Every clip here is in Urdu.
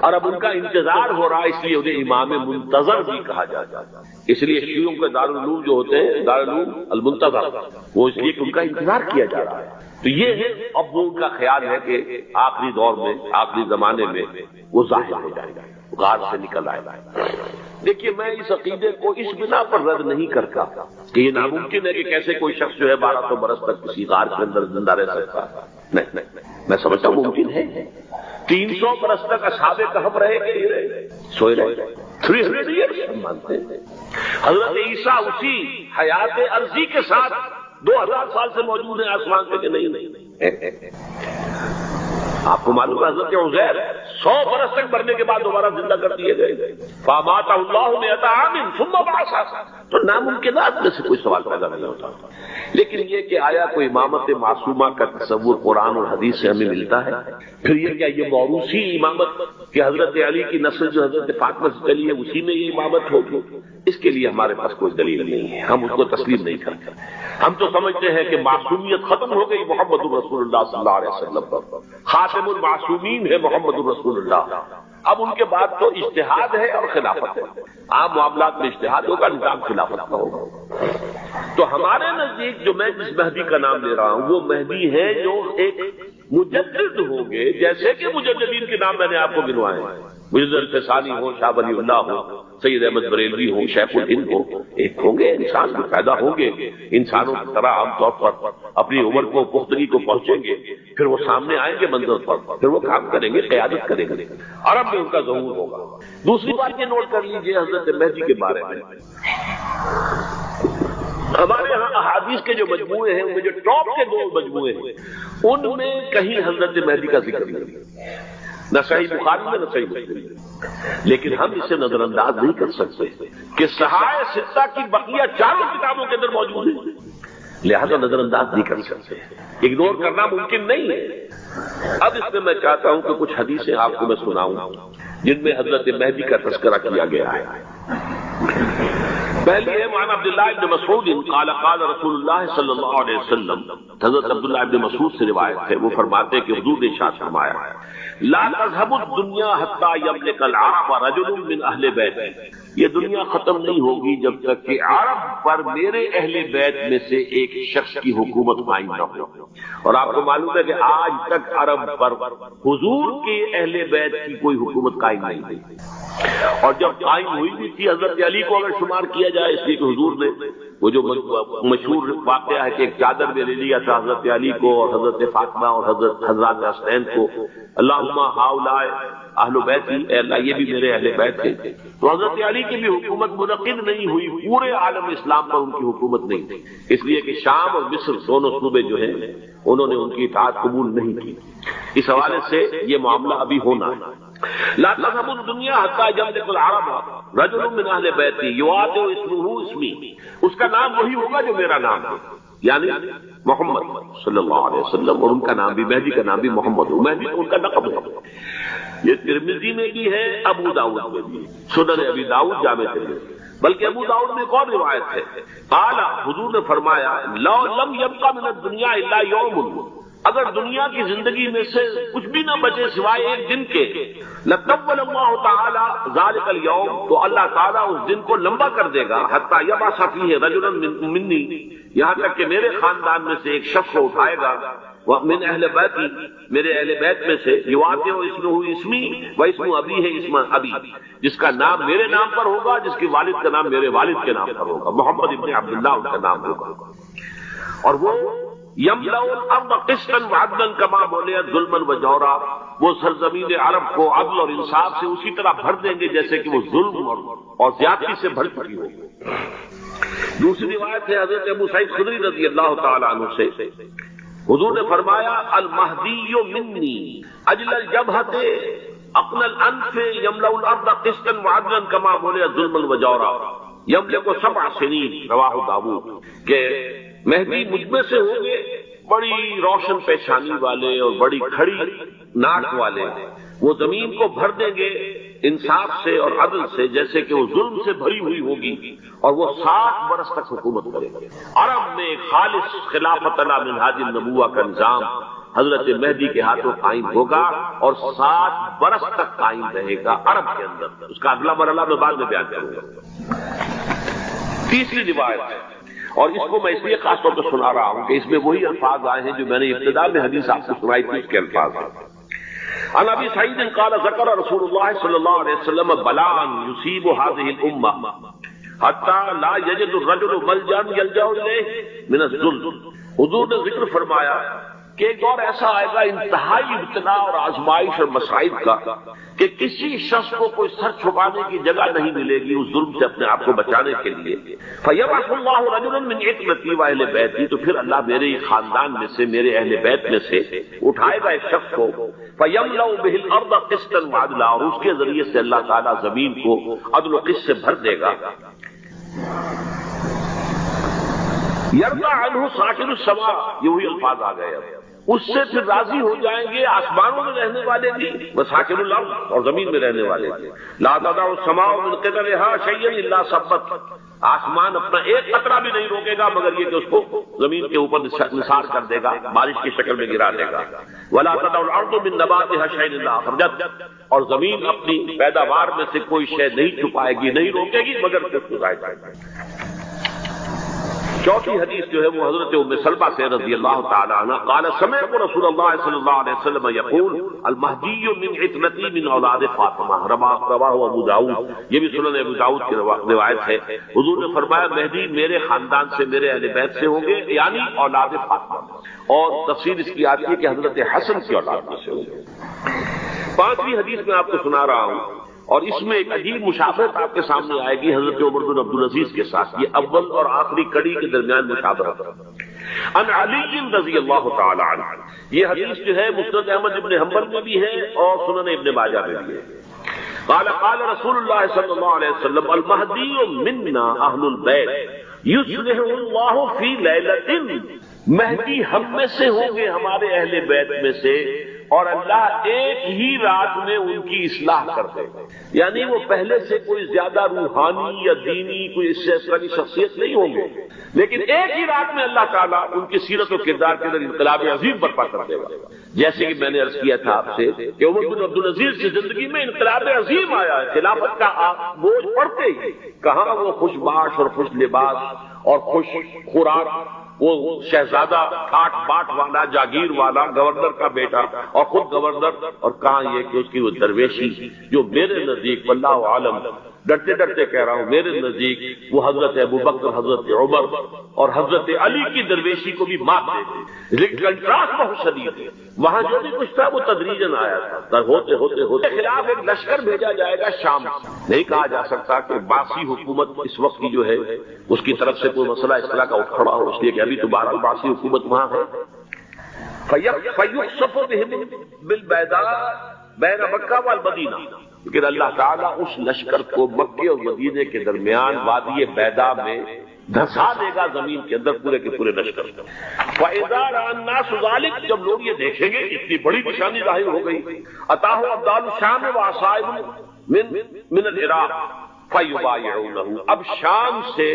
اور اب ان کا انتظار ہو رہا ہے، اس لیے انہیں امام منتظر بھی کہا جاتا ہے۔ اس لیے شیعوں کے دارالعلوم جو ہوتے ہیں دارالعلوم المنتظر، وہ اس لیے کہ ان کا انتظار کیا جا رہا ہے۔ تو یہ ہے اب وہ ان کا خیال ہے کہ آخری دور میں، آخری زمانے میں وہ ظاہر ہو جائے گا، غار سے نکل آئے گا۔ دیکھیے میں اس عقیدے کو اس بنا پر رد نہیں کرتا کہ یہ ناممکن ہے کہ کیسے کوئی شخص جو ہے 1200 برس تک کسی غار کے اندر زندہ رہ سکتا ہے۔ نہیں، میں سمجھتا ہوں ممکن ہے۔ 300 برس تک اصحاب کہف رہے کہ سوئے رہے، 300 ایئرس ہم مانتے ہیں۔ حضرت عیسیٰ اسی حیات عرضی کے ساتھ 2000 سال سے موجود ہیں آسمان پہ کہ نہیں؟ آپ کو معلوم ہے حضرت عزیر 100 برس تک مرنے کے بعد دوبارہ زندہ کر دیے گئے، فاماتہ اللہ مئۃ عام ثم بعثہ۔ تو ناممکنات میں سے کوئی سوال پیدا نہیں ہوتا۔ لیکن یہ کہ آیا کوئی امامت معصومہ کا تصور قرآن اور حدیث سے ہمیں ملتا ہے؟ پھر یہ کیا یہ موروثی امامت کہ حضرت علی کی نسل جو حضرت فاطمہ سے چلی ہے اسی میں یہ امامت ہوگی؟ اس کے لیے ہمارے پاس کوئی دلیل نہیں ہے، ہم اس کو تسلیم نہیں کرتے۔ ہم تو سمجھتے ہیں کہ معصومیت ختم ہو گئی محمد الرسول اللہ صلی اللہ علیہ وسلم پر، خاتم المعصومین ہے محمد الرسول اللہ۔ اب ان کے بعد تو اجتہاد ہے اور خلافت ہے، عام معاملات میں اجتہاد ہوگا، نظام خلافت کا ہوگا۔ تو ہمارے نزدیک جو میں جس مہدی کا نام لے رہا ہوں وہ مہدی ہے جو ایک مجدد ہوں گے، جیسے کہ مجددین کے نام میں نے آپ کو گنوائے ہیں، مجدد الفسانی ہو، شاہ ولی اللہ ہو، سید احمد بریلوی ہو، شیخ الہند ہو، ایک ہوں گے انسان جو پیدا ہوں گے انسانوں کی طرح عام طور پر اپنی عمر کو پختگی کو پہنچیں گے، پھر وہ سامنے آئیں گے منظر پر، پھر وہ کام کریں گے، قیادت کریں گے، عرب میں ان کا ظہور ہوگا۔ دوسری بات یہ نوٹ کر لیجئے حضرت مہدی کے بارے میں، ہمارے ہاں احادیث کے جو مجموعے ہیں ان میں جو ٹاپ کے 2 مجموعے ہیں ان میں کہیں حضرت مہدی کا ذکر نہیں، نہ صحیح بخاری میں نہ صحیح مسلم میں۔ لیکن ہم اسے نظر انداز نہیں کر سکتے کہ صحائح ستہ کی بقیہ 4 کتابوں کے اندر موجود ہے، لہذا نظر انداز نہیں کر سکتے، اگنور کرنا ممکن نہیں ہے۔ اب اس میں چاہتا ہوں کہ کچھ حدیثیں آپ کو میں سناؤں جن میں حضرت مہدی کا تذکرہ کیا گیا ہے۔ پہلی ہے وعن عبداللہ ابن مسعود قال قال رسول اللہ صلی اللہ علیہ وسلم، حضرت عبداللہ ابن مسعود سے روایت ہے، وہ فرماتے ہیں کہ حضور نے ارشاد فرمایا لا تذهب الدنيا حتى يملك العرب رجل من اہل بیت، یہ دنیا ختم نہیں ہوگی جب تک کہ عرب پر میرے اہل بیت میں سے ایک شخص کی حکومت قائم نہ ہو۔ اور آپ کو معلوم ہے کہ آج تک عرب پر حضور کے اہل بیت کی کوئی حکومت قائم نہیں ہوئی، اور جب قائم ہوئی بھی تھی حضرت علی کو اگر شمار کیا جائے، اس لیے کہ حضور نے وہ جو مشہور واقعہ ہے کہ ایک چادر میں لے لیا تھا حضرت علی کو اور حضرت فاطمہ اور حضرت حسین کو، اللہم ہؤلاء اہل بیتی، اے اللہ یہ بھی میرے اہل بیت تھے۔ تو حضرت علی کی بھی حکومت منعقد نہیں ہوئی، پورے عالم اسلام پر ان کی حکومت نہیں تھی، اس لیے کہ شام اور مصر دونوں صوبے جو ہیں انہوں نے ان کی اطاعت قبول نہیں کی۔ اس حوالے سے یہ معاملہ ابھی ہونا ہے۔ لا تذهب الدنيا حتى يملك العرب رجل من اہل بیتی یواطئ اسمہ اسمی، اس کا نام وہی ہوگا جو میرا نام ہے، یعنی محمد صلی اللہ علیہ وسلم، اور ان کا نام بھی مہدی کا نام بھی محمد ہو، مہدی ان کا لقب ہے۔ یہ ترمذی میں بھی ہے، ابو داؤد میں بھی، سنن ابی داؤد جامع ترمذی، بلکہ ابو داؤد میں ایک اور روایت ہے، قال حضور نے فرمایا لو لم يبق من الدنيا الا يوم، اگر دنیا کی زندگی میں سے کچھ بھی نہ بچے سوائے ایک دن کے، لطول اللہ تعالی ذلک اليوم، تو اللہ تعالیٰ اس دن کو لمبا کر دے گا، حتی یبعث فیہ رجلا منی، یہاں تک کہ میرے خاندان میں سے ایک شخص کو اٹھائے گا، من اہل بیتی، میرے اہل بیت میں سے، یواطئ اسمہ اسمی و اسم ابی ہے اسم ابی، جس کا نام میرے نام پر ہوگا، جس کے والد کا نام میرے والد کے نام پر ہوگا، محمد ابن عبداللہ ان کا نام ہوگا، اور وہ یملأ الارض قسطا وعدلا کما ملئت ظلما وجورا، وہ سرزمین عرب کو عدل اور انصاف سے اسی طرح بھر دیں گے جیسے کہ وہ ظلم اور زیادتی سے بھر چکی ہو۔ دوسری روایت ہے حضرت ابو سعید خدری رضی اللہ تعالی عنہ سے، حضور نے فرمایا المہدی منی اجل الجبہۃ اقنى الانف یملأ الارض قسطا وعدلا کما ملئت ظلما وجورا یملک 7 سنین، رواہ داؤد، کہ مہدی مجھ میں سے ہوں گے بڑی روشن پیشانی والے اور بڑی کھڑی ناک والے، وہ زمین کو بھر دیں گے انصاف سے اور عدل سے جیسے کہ وہ ظلم سے بھری ہوئی ہوگی، اور وہ 60 برس تک حکومت کرے گا۔ عرب میں خالص خلافت علی منہاج النبوہ کا نظام حضرت مہدی کے ہاتھوں قائم ہوگا اور 7 برس تک قائم رہے گا عرب کے اندر. اس کا اگلا مرحلہ میں بعد میں بیان کروں گا. تیسری روایت ہے، اور اس کو میں اس لیے خاص طور پر سنا رہا ہوں کہ اس میں وہی الفاظ آئے ہیں جو میں نے ابتدا میں حدیث آپ کو سنائی تھی، اس کے الفاظ ہیں. عن ابی سعید قال ذکر رسول اللہ صلی اللہ علیہ وسلم بلاء یصیب هذه الامه حتی لا یجد الرجل ملجا یلجا الیہ من الذل. حضور نے ذکر فرمایا کہ ایک دور ایسا آئے گا انتہائی ابتلا اور آزمائش اور مصائب کا کہ کسی شخص کو کوئی سر چھپانے کی جگہ نہیں ملے گی اس ظلم سے اپنے آپ کو بچانے کے لیے. فَيَبْعَثُ اللَّهُ رَجُلًا مِنْ عِتْرَتِي وَأَهْلِ بَيْتِي، تو پھر اللہ میرے خاندان میں سے، میرے اہل بیت میں سے اٹھائے گا ایک شخص کو. فَيَمْلَأُ بِهِ الْأَرْضَ قِسْطًا وَعَدْلًا، اور اس کے ذریعے سے اللہ تعالیٰ زمین کو عدل و قسط سے بھر دے گا. يَرْضَى عَنْهُ سَاكِنُ السَّمَاءِ، یہ وہی الفاظ آ گئے. اس سے پھر راضی ہو جائیں گے آسمانوں میں رہنے والے بھی، وساکن الارض، اور زمین میں رہنے والے بھی. لا تدع السماء من قبلها شيئا الا سبت، آسمان اپنا ایک قطرہ بھی نہیں روکے گا مگر یہ کہ اس کو زمین کے اوپر نثار کر دے گا، بارش کی شکل میں گرا دے گا. ولا تدع الارض من نباتها شيئا الا اخرجت، اور زمین اپنی پیداوار میں سے کوئی شے نہیں چھپائے گی، نہیں روکے گی مگر کچھ ظاہر کرے گی. چوتھی حدیث جو ہے وہ حضرت ام سلمہ سے رضی اللہ تعالی عنہ قال سمعت رسول اللہ صلی اللہ علیہ وسلم یقول المہدی من عترتی من اولاد فاطمہ، رواہ ابو داؤد، یہ بھی سنن ابو داؤد کی روایت ہے. حضور نے فرمایا مہدی میرے خاندان سے، میرے اہل بیت سے ہوں گے، یعنی اولاد فاطمہ، اور تفسیر اس کی آتی ہے کہ حضرت حسن کی اولاد میں سے ہوں گے. پانچویں حدیث میں آپ کو سنا رہا ہوں، اور اس میں ایک عجیب مشابہت آپ کے سامنے آئے گی حضرت عمر بن عبدالعزیز کے ساتھ. یہ اول اور آخری کڑی کے درمیان مشابہت. عن علی رضی اللہ تعالی عنہ، یہ حدیث جو ہے مسند احمد ابن حنبل میں بھی ہے اور سنن ابن ماجہ میں بھی ہے. قال قال رسول اللہ صلی اللہ علیہ وسلم المہدی منا اہل البیت یصلح اللہ فی لیلۃ، مہدی ہم میں سے ہوں گے، ہمارے اہل بیت میں سے، اور اللہ ایک ہی رات میں ان کی اصلاح کر دے گا. یعنی وہ پہلے سے کوئی زیادہ روحانی یا دینی کوئی اس سے ایسی شخصیت نہیں ہوں گے، لیکن ایک ہی رات میں اللہ تعالیٰ ان کی سیرت و کردار کے اندر انقلاب عظیم برپا کر دے گا. جیسے کہ میں نے عرض کیا تھا آپ سے کہ عمر بن عبدالعزیز کی زندگی میں انقلاب عظیم آیا ہے. خلافت کا بوجھ پڑتے ہی کہاں وہ خوش باش اور خوش لباس اور خوش خوراک، وہ شہزادہ ٹھاٹ باٹ والا، جاگیر والا، گورنر کا بیٹا اور خود گورنر، اور کہاں یہ کہ اس کی وہ درویشی جو میرے نزدیک واللہ عالم، ڈرتے ڈرتے کہہ رہا ہوں، میرے نزدیک وہ حضرت ابوبکر، حضرت عمر اور حضرت علی کی درویشی کو بھی مات دیتے. لیکن کنٹراسٹ بہت شدید ہے. وہاں جو بھی کچھ تھا وہ تدریجاً آیا تھا، ہوتے ہوتے ہوتے خلاف ایک لشکر بھیجا جائے گا شام. نہیں کہا جا سکتا کہ باسی حکومت اس وقت کی جو ہے اس کی طرف سے کوئی مسئلہ اس طرح کا اٹھ کھڑا ہو، اس لیے کہ ابھی تو بہرحال باسی حکومت وہاں ہے. فَيُخْسَفُ بِهِمْ بِالْبَيْضَاءِ بَيْنَ مَكَّةَ وَالْمَدِينَةِ، لیکن اللہ تعالیٰ اس لشکر کو مکے اور مدینے کے درمیان وادی بیضاء میں دھسا دے گا، زمین کے اندر پورے کے پورے لشکر. فَإِذَا رَأَى النَّاسُ ذَلِكَ، جب لوگ یہ دیکھیں گے اتنی بڑی نشانی ظاہر ہو گئی. أَتَاهُ أَبْدَالُ الشَّامِ وَعَصَائِبُ مِنَ الْعِرَاقِ فَيُبَايِعُونَهُ، اب شام سے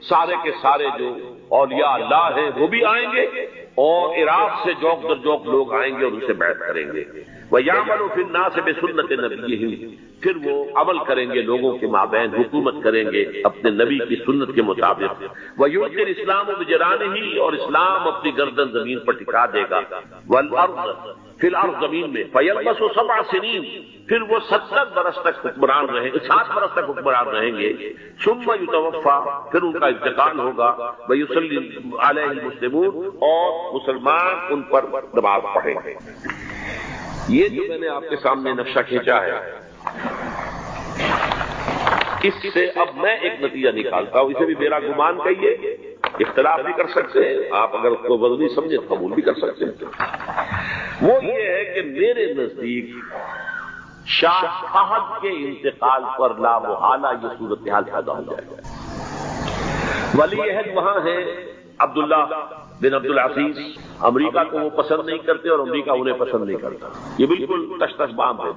سارے کے سارے جو اولیاء اللہ ہیں وہ بھی آئیں گے، اور عراق سے جوک در جوک لوگ آئیں گے اور ان سے بیعت کریں گے. وَيَعْمَلُ فِي النَّاسِ بِسُنَّةِ نَبِيِّهِمْ، پھر وہ عمل کریں گے لوگوں کے مابین، حکومت کریں گے اپنے نبی کی سنت کے مطابق. وَيُعْطِي الْإِسْلَامُ بِجَرَانِهِ، اور اسلام اپنی گردن زمین پر ٹکا دے گا. وَالْأَرْض، فی الارض، زمین میں. فَيَلْبَسُ 7 سنین، پھر وہ 70 برس تک حکمران رہیں گے، 7 برس تک حکمران رہیں گے. ثم یتوفا، پھر ان کا انتقال ہوگا. ویصلی علیہ المسلمون، اور مسلمان ان پر نماز پڑھیں گے. یہ جو میں نے آپ کے سامنے نقشہ کھینچا ہے، اس سے اب میں ایک نتیجہ نکالتا ہوں. اسے بھی میرا گمان کہیے، اختلاف بھی کر سکتے ہیں آپ، اگر اس کو وزنی سمجھے تو قبول بھی کر سکتے ہیں. وہ یہ ہے کہ میرے نزدیک شاہ فہد کے انتقال پر لا محالہ یہ صورتحال پیدا ہو جائے گا. ولی عہد وہاں ہے عبداللہ بن عبدالعزیز. امریکہ کو وہ پسند نہیں کرتے اور امریکہ انہیں پسند نہیں کرتا. یہ بالکل تش تش بام ہے.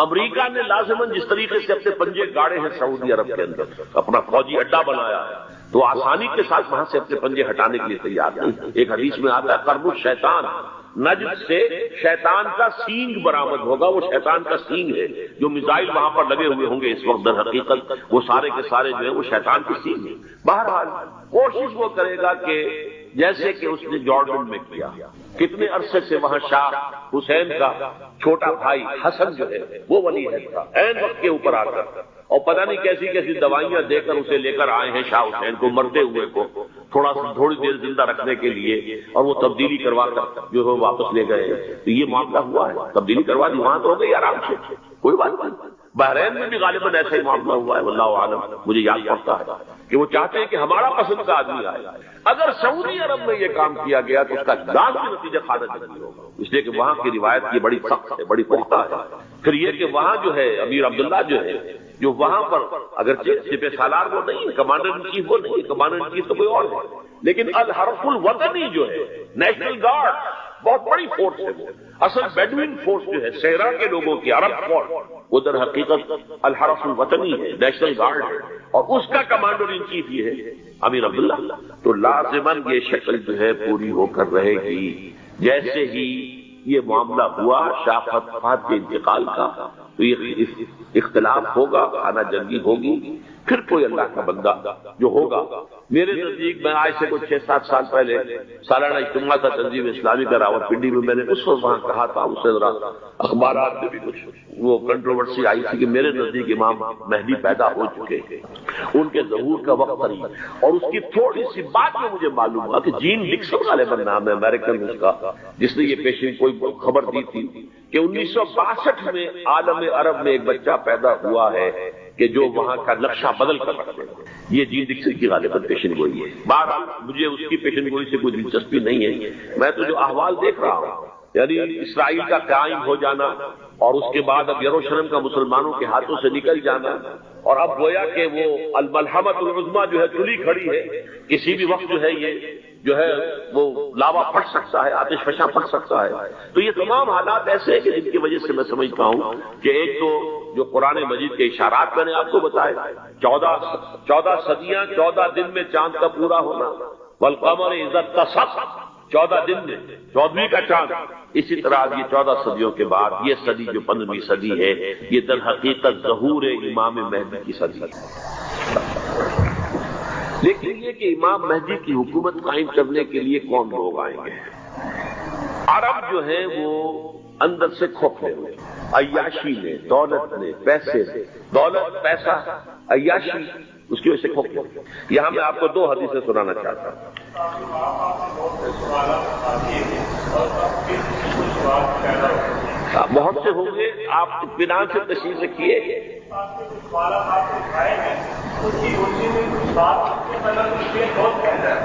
امریکہ نے لازماً جس طریقے سے اپنے پنجے گاڑے ہیں سعودی عرب کے اندر، اپنا فوجی اڈا بنایا ہے، تو آسانی کے ساتھ وہاں سے اپنے پنجے ہٹانے کے لیے تیار نہیں. ایک حدیث میں آتا ہے قرب الشیطان نجد سے شیطان کا سینگ برآمد ہوگا. وہ شیطان کا سینگ ہے. جو میزائل وہاں پر لگے ہوئے ہوں گے اس وقت در حقیقت وہ سارے کے سارے جو ہے وہ شیطان کی سینگ ہے. بہرحال کوشش وہ کرے گا کہ جیسے کہ اس نے جارڈن میں کیا. کتنے عرصے سے وہاں شاہ حسین کا چھوٹا بھائی حسن جو ہے وہ ولی عہد تھا. عین وقت کے اوپر آ کر اور پتہ نہیں کیسی کیسی دوائیاں دے کر اسے لے کر آئے ہیں شاہ حسین کو, مرتے ہوئے کو تھوڑی دیر زندہ رکھنے کے لیے, اور وہ تبدیلی کروا کر جو ہے واپس لے گئے. تو یہ معاملہ ہوا ہے, تبدیلی کروا دی, وہاں تو ہو گئی آرام سے, کوئی بات نہیں. بحرین میں بھی غالباً ایسا ہی معاملہ ہوا ہے, واللہ عالم. مجھے یاد پڑتا ہے کہ وہ چاہتے ہیں کہ ہمارا پسند کا آدمی آئے. اگر سعودی عرب میں یہ کام کیا گیا تو اس کا لازمی نتیجہ خارج نہیں ہوگا, اس لیے کہ وہاں کی روایت یہ بڑی سخت ہے, بڑی پختہ ہے. پھر یہ کہ وہاں جو ہے امیر عبداللہ جو ہے, جو وہاں پر اگرچہ سپہ سالار وہ نہیں, کمانڈر ان چیف وہ نہیں, کمانڈر ان چیف تو کوئی اور ہے, لیکن الحرس الوطنی جو ہے نیشنل گارڈ بہت بڑی فورس ہے. وہ اصل بیڈوین فورس جو ہے صحرا کے لوگوں کی عرب فورس, وہ در حقیقت الحرس الوطنی ہے, نیشنل گارڈ ہے, اور اس کا کمانڈر ان چیف یہ ہے امیر عبداللہ. تو لازماً یہ شکل جو ہے پوری ہو کر رہے گی. جیسے ہی یہ معاملہ ہوا شاہ فتح کے انتقال کا تو یہ اختلاف ہوگا, خانہ جنگی ہوگی. پھر کوئی اللہ کا بندہ جو ہوگا, میرے نزدیک میں آج سے کچھ 6-7 سال پہلے سالانہ اجتماع تھا تنظیم اسلامی کا راولپنڈی میں, میں نے اس وقت وہاں کہا تھا, اس سے ذرا اخبارات میں بھی کچھ وہ کنٹروورسی آئی تھی کہ میرے نزدیک امام مہدی پیدا ہو چکے ہیں, ان کے ظہور کا وقت قریب. اور اس کی تھوڑی سی بات میں مجھے معلوم ہوا کہ جین نکسن غالباً نام ہے امریکن اس کا, جس نے یہ پیشین کوئی خبر دی تھی کہ 1962 میں عالم عرب میں ایک بچہ پیدا ہوا ہے کہ جو وہاں کا نقشہ بدل کر رکھتے ہیں. یہ جین نکسن کی غالباً پیشن گوئی ہے. بہرحال مجھے اس کی پیشن گوئی سے کوئی دلچسپی نہیں ہے. میں تو جو احوال دیکھ رہا ہوں, یعنی اسرائیل کا قائم ہو جانا اور اس کے بعد اب یروشلم کا مسلمانوں کے ہاتھوں سے نکل جانا, اور اب گویا کہ وہ الملحمۃ العظمیٰ جو ہے تلی کھڑی ہے, کسی بھی وقت جو ہے یہ جو ہے وہ لاوا پھٹ سکتا ہے, آتش فشاں پھٹ سکتا ہے. تو یہ تمام حالات ایسے ہیں کہ جن کی وجہ سے میں سمجھتا ہوں کہ ایک تو جو قرآن مجید کے اشارات میں نے آپ کو بتائے, 14 صدیاں 14 دن میں چاند کا پورا ہونا, والقمر اذا اتسق 14 دن میں 14ویں کا چاند. اسی طرح یہ 14 صدیوں کے بعد یہ صدی جو 15ویں صدی ہے, یہ در حقیقت ظہور امام مہدی کی صدی ہے. لیکن یہ کہ امام مہدی کی حکومت قائم کرنے کے لیے کون لوگ آئیں گے؟ عرب جو ہیں وہ اندر سے کھوکھلے ہوئے, عیاشی نے, دولت نے, پیسے نے, دولت پیسہ عیاشی اس کی وجہ سے کھوکھلے. یہاں میں آپ کو 2 حدیثیں سنانا چاہتا ہوں. بہت سے ہوں گے, آپ اطمینان سے تشریف رکھیے.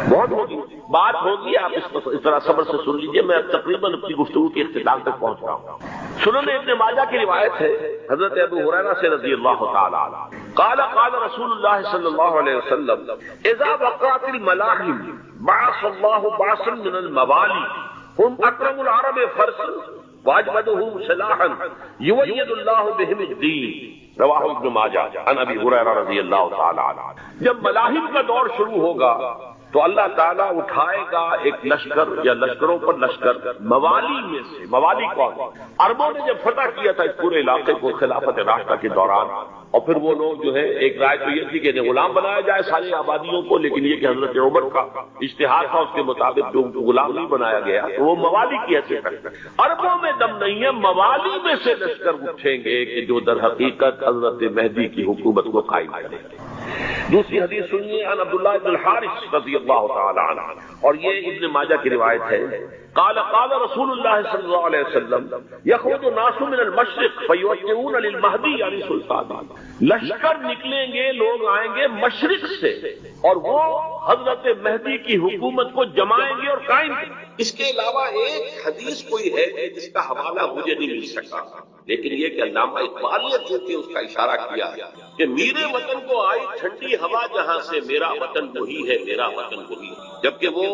بہت ہوگی بات ہوگی, آپ اس طرح صبر سے سن لیجئے. میں تقریباً اپنی گفتگو کے اختتام تک پہنچ رہا ہوں. سنن ابن ماجہ کی روایت ہے حضرت ابو ہریرہ سے رضی اللہ تعالی عنہ, قال قال رسول اللہ صلی اللہ علیہ وسلم اذا وقعت الملاحم بعث اللہ بعثا من الموالی هم اکرم العرب فرسا واجمدهم سلاحا یؤید اللہ بهم الدین. رواہ ابن ماجہ عن ابی ہریرہ رضی اللہ تعالی عنہ. جب ملاحم کا دور شروع ہوگا تو اللہ تعالیٰ اٹھائے گا ایک لشکر یا لشکروں پر لشکر موالی میں سے. موالی کون؟ عربوں نے جب فتح کیا تھا اس پورے علاقے کو خلافت راشدہ کے دوران, اور پھر وہ لوگ جو ہے ایک رائے تو یہ تھی کہ انہیں غلام بنایا جائے ساری آبادیوں کو, لیکن یہ کہ حضرت عمر کا اجتہاد تھا, اس کے مطابق جو غلام نہیں بنایا گیا تو وہ موالی کی حیثیت رکھتے ہیں. عربوں میں دم نہیں ہے, موالی میں سے لشکر اٹھیں گے کہ جو در حقیقت حضرت مہدی کی حکومت کو قائم کریں گے. دوسری حدیث سنیے عن عبداللہ بن الحارث رضی اللہ تعالی عنہ, اور یہ ابن ماجہ کی روایت ہے. قال قال رسول اللہ صلی اللہ علیہ وسلم یخرج الناس من المشرق فیوجهون للمہدی یعنی سلطان. لشکر نکلیں گے, لوگ آئیں گے مشرق سے, اور وہ حضرت مہدی کی حکومت کو جمائیں گے اور قائم کریں گے. اس کے علاوہ ایک حدیث کوئی ہے جس کا حوالہ مجھے نہیں مل سکا, لیکن یہ کہ علامہ اقبال نے چونکہ اس کا اشارہ کیا کہ میرے وطن کو آئی ٹھنڈی ہوا جہاں سے, میرا وطن وہی ہے, میرا وطن وہی ہے. جبکہ وہ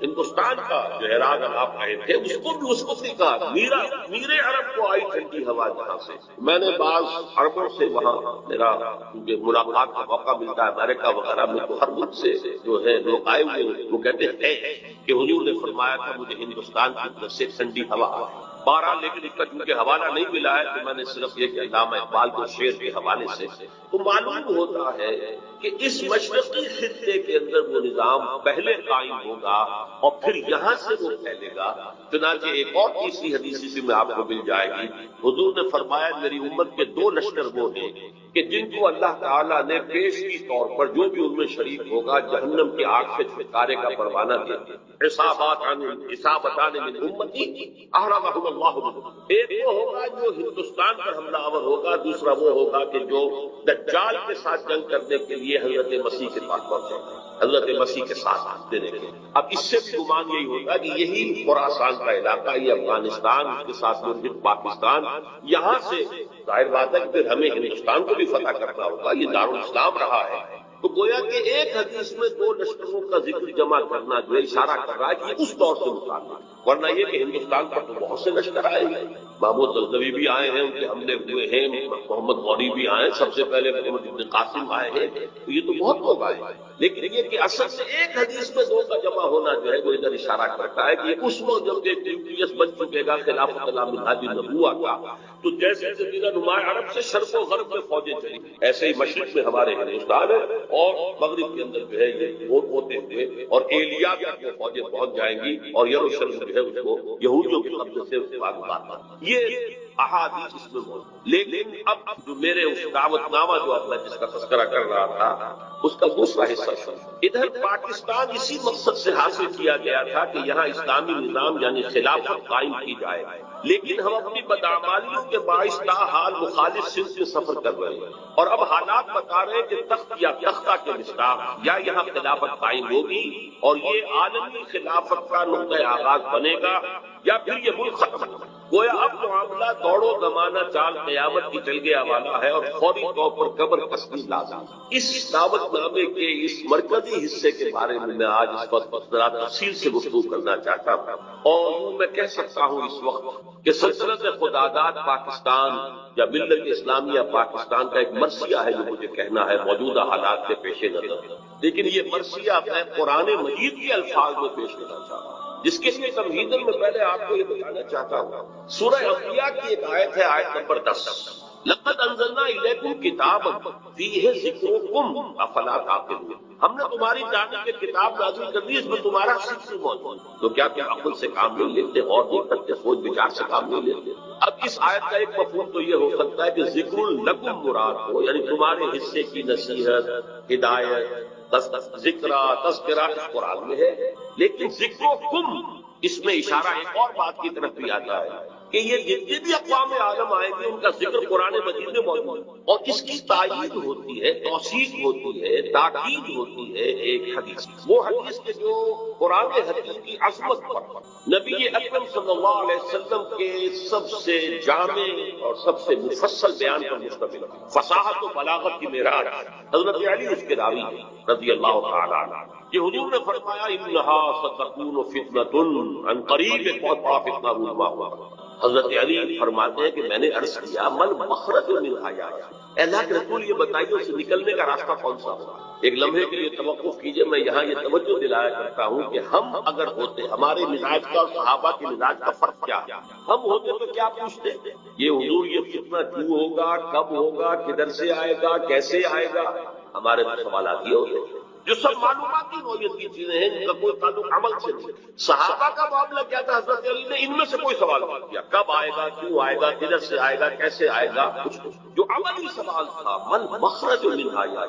ہندوستان کا جو عراق آپ رہے تھے اس کو بھی اس وقت کہا میرے عرب کو آئی ٹھنڈی ہوا جہاں سے. میں نے بعض عربوں سے وہاں میرا ملاقات کا موقع ملتا ہے امریکہ وغیرہ میں، تو ہر ملک سے جو ہے لوگ آئے ہوئے وہ کہتے ہیں کہ حضور نے فرمایا تھا مجھے ہندوستان کی طرف سے ٹھنڈی ہوا. بہرحال لیکن اس کا چونکہ حوالہ نہیں ملا ہے تو میں نے صرف یہ کہ علامہ اقبال کے شعر کے حوالے سے تو معلوم ہوتا ہے کہ اس مشرقی خطے کے اندر وہ نظام پہلے قائم ہوگا اور پھر یہاں سے وہ پھیلے گا. چنانچہ ایک اور تیسری حدیث بھی میں آپ کو مل جائے گی. حضور نے فرمایا میری امت کے 2 لشکر وہ ہیں کہ جن کو اللہ تعالیٰ نے پیشگی طور پر جو بھی ان میں شریک ہوگا جہنم کی آگ سے چھٹکارے کا پروانہ دیا. حسابتان من امتی احرمہم اللہ بہم. ایک وہ ہوگا جو ہندوستان پر حملہ آور ہوگا، دوسرا وہ ہوگا کہ جو دجال کے ساتھ جنگ کرنے کے لیے حضرت مسیح کے پاس پہنچے گا، حضرت مسیح کے ساتھ دینے کے. اب اس سے بھی گمان یہی ہوگا کہ یہی خراسان کا علاقہ، یہ افغانستان کے ساتھ منسلک پاکستان، یہاں سے ظاہر بات ہے کہ پھر ہمیں ہندوستان کو بھی فتح کرنا ہوگا. یہ دارالاسلام رہا ہے. تو گویا کہ ایک حدیث میں 2 لشکروں کا ذکر جمع کرنا جو اشارہ کر رہا ہے کہ اس دور سے متعلق، ورنہ یہ کہ ہندوستان پر تو بہت سے لشکر آئے ہیں. محمود غزنوی بھی آئے ہیں، ان کے حملے ہوئے ہیں، محمد غوری بھی آئے ہیں، سب سے پہلے محمد ابن قاسم آئے ہیں. تو یہ تو بہت لوگ آئے ہیں، لیکن یہ کہ اصل سے ایک حدیث میں 2 کا جمع ہونا جو ہے وہ ادھر اشارہ کرتا ہے کہ اس وقت جب ایک نیوکلیس بن چکے گا خلافت اللہ منہاج النبوہ کا، تو جیسے جزیرہ نما عرب سے شرق و غرب میں فوجیں چلی، ایسے ہی مشرق میں ہمارے ہندوستان ہے اور مغرب کے اندر جو ہے یہ ہوتے ہوئے اور ایلیا تک وہ فوجیں پہنچ جائیں گی اور یروشلم جو ہے اس کو یہودیوں کے قبضے سے بات. یہ احادیث اس میں موجود. لیکن اب جو میرے اس دعوت نامہ جو اب میں جس کا تذکرہ کر رہا تھا اس کا دوسرا حصہ ادھر پاکستان اسی مقصد سے حاصل کیا گیا تھا کہ یہاں اسلامی نظام یعنی خلافت قائم کی جائے، لیکن ہم اپنی بدعمالیوں کے باعث تاحال مخالف سمت سے سفر کر رہے ہیں اور اب حالات بتا رہے ہیں کہ تخت یا تختہ کے مصداق یا یہاں خلافت قائم ہوگی اور یہ عالمی خلافت کا نقطۂ آغاز بنے گا یا پھر یہ ملک ختم ہوگا. گویا اب معاملہ دوڑو زمانہ چال قیامت کی چل گیا والا ہے اور فوری طور پر قبر کسبی لازم. اس دعوت نامے کے اس مرکزی حصے کے بارے میں آج اس وقت ذرا تفصیل سے گفتگو کرنا چاہتا ہوں اور میں کہہ سکتا ہوں اس وقت کہ سلطنت خداداد پاکستان یا ملت اسلامیہ پاکستان کا ایک مرثیہ ہے جو مجھے کہنا ہے موجودہ حالات کے پیش نظر. لیکن یہ مرثیہ میں قرآن مجید کے الفاظ میں پیش کرنا چاہتا ہوں جس کے لیے تمہیداً میں پہلے آپ کو یہ بتانا چاہتا ہوں. سورہ انبیاء کی ایک آیت ہے، آیت نمبر 10. لقد انزلنا الیکم کتابا فیہ ذکرکم افلا تعقلون. ہم نے تمہاری جانب کے کتاب نازل کر دی، اس میں تمہارا ذکر موجود، تو کیا تم عقل سے کام نہیں لیتے اور نہیں کرتے، سوچ بچار سے کام نہیں لیتے؟ اب اس آیت کا ایک مفہوم تو یہ ہو سکتا ہے کہ ذکر لکم مراد ہو، یعنی تمہارے حصے کی نصیحت، ہدایت، ذکرہ، تذکرہ اس قرآن میں ہے. لیکن ذکر و کم اس میں اشارہ ایک اور بات کی طرف بھی آتا ہے کہ یہ جتنے بھی اقوام عالم آئیں گے ان کا ذکر قرآن مجید میں موجود ہے اور اس کی تائید ہوتی ہے، توثیق ہوتی ہے، تاکید ہوتی ہے ایک حدیث. وہ حدیث کے جو قرآن حکیم کی عظمت پر نبی اکرم صلی اللہ علیہ وسلم کے سب سے جامع اور سب سے مفصل بیان پر مشتمل ہے. فصاحت و بلاغت کی معراج حضرت علی اس کے راوی ہیں رضی اللہ تعالی عنہ. یہ حضور نے فرمایا انہا ستکون فتنۃ، عن قریب ایک بہت بڑا فتنہ رونما ہوا. حضرت علی فرماتے ہیں کہ میں نے عرض کیا مل مخرج منہا یا اللہ کے رسول یہ بتائیے اس سے نکلنے کا راستہ کون سا ہوگا. ایک لمحے کے لیے توقف کیجئے، میں یہاں یہ توجہ دلایا کرتا ہوں کہ ہم اگر ہوتے، ہمارے مزاج کا اور صحابہ کے مزاج کا فرق کیا ہے؟ ہم ہوتے تو کیا پوچھتے یہ حضور یہ فتنہ کیوں ہوگا، کب ہوگا، کدھر سے آئے گا، کیسے آئے گا؟ ہمارے تو سوالات یہ ہوتے جو سب معلوماتی نوعیت کی چیزیں ہیں جن کا کوئی تعلق عمل سے نہیں. صحابہ کا معاملہ کیا تھا؟ حضرت علی نے ان میں سے کوئی سوال نہیں کیا، کب آئے گا، کیوں آئے گا، کدھر سے آئے گا، کیسے آئے گا. کچھ جو عملی سوال تھا من مخرج منہا یا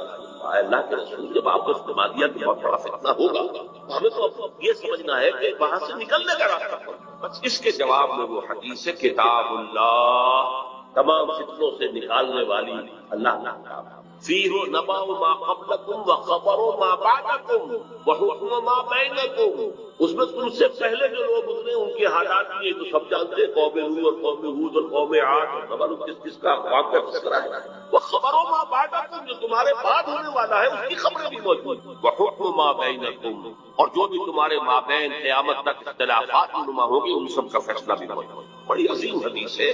اللہ کے رسول جب آپ کو فرما دیا کہ بہت بڑا فتنہ ہوگا تو ہمیں تو یہ سمجھنا ہے کہ وہاں سے نکلنے کا راستہ. بس اس کے جواب میں وہ حدیث ہے کتاب اللہ، تمام فتنوں سے نکالنے والی اللہ کا کتاب. فیہ نبأ ما قبلکم وخبر ما بعدکم وحکم ما بینکم. اس میں تم سے پہلے جو لوگ گزرے ان کے حالات بھی تو سب جانتے ہیں، قوم نوح اور قوم ہود اور قوم عاد اور خبر کس کا اقوام کا تذکرہ ہے. وخبر ما بعدکم جو تمہارے بعد ہونے والا ہے اس کی خبریں بھی موجود. وحکم ما بینکم، اور جو بھی تمہارے مابین قیامت تک اختلافات نما ہوں گے ان سب کا فیصلہ بھی ہوگا۔ بڑی عظیم حدیث ہے،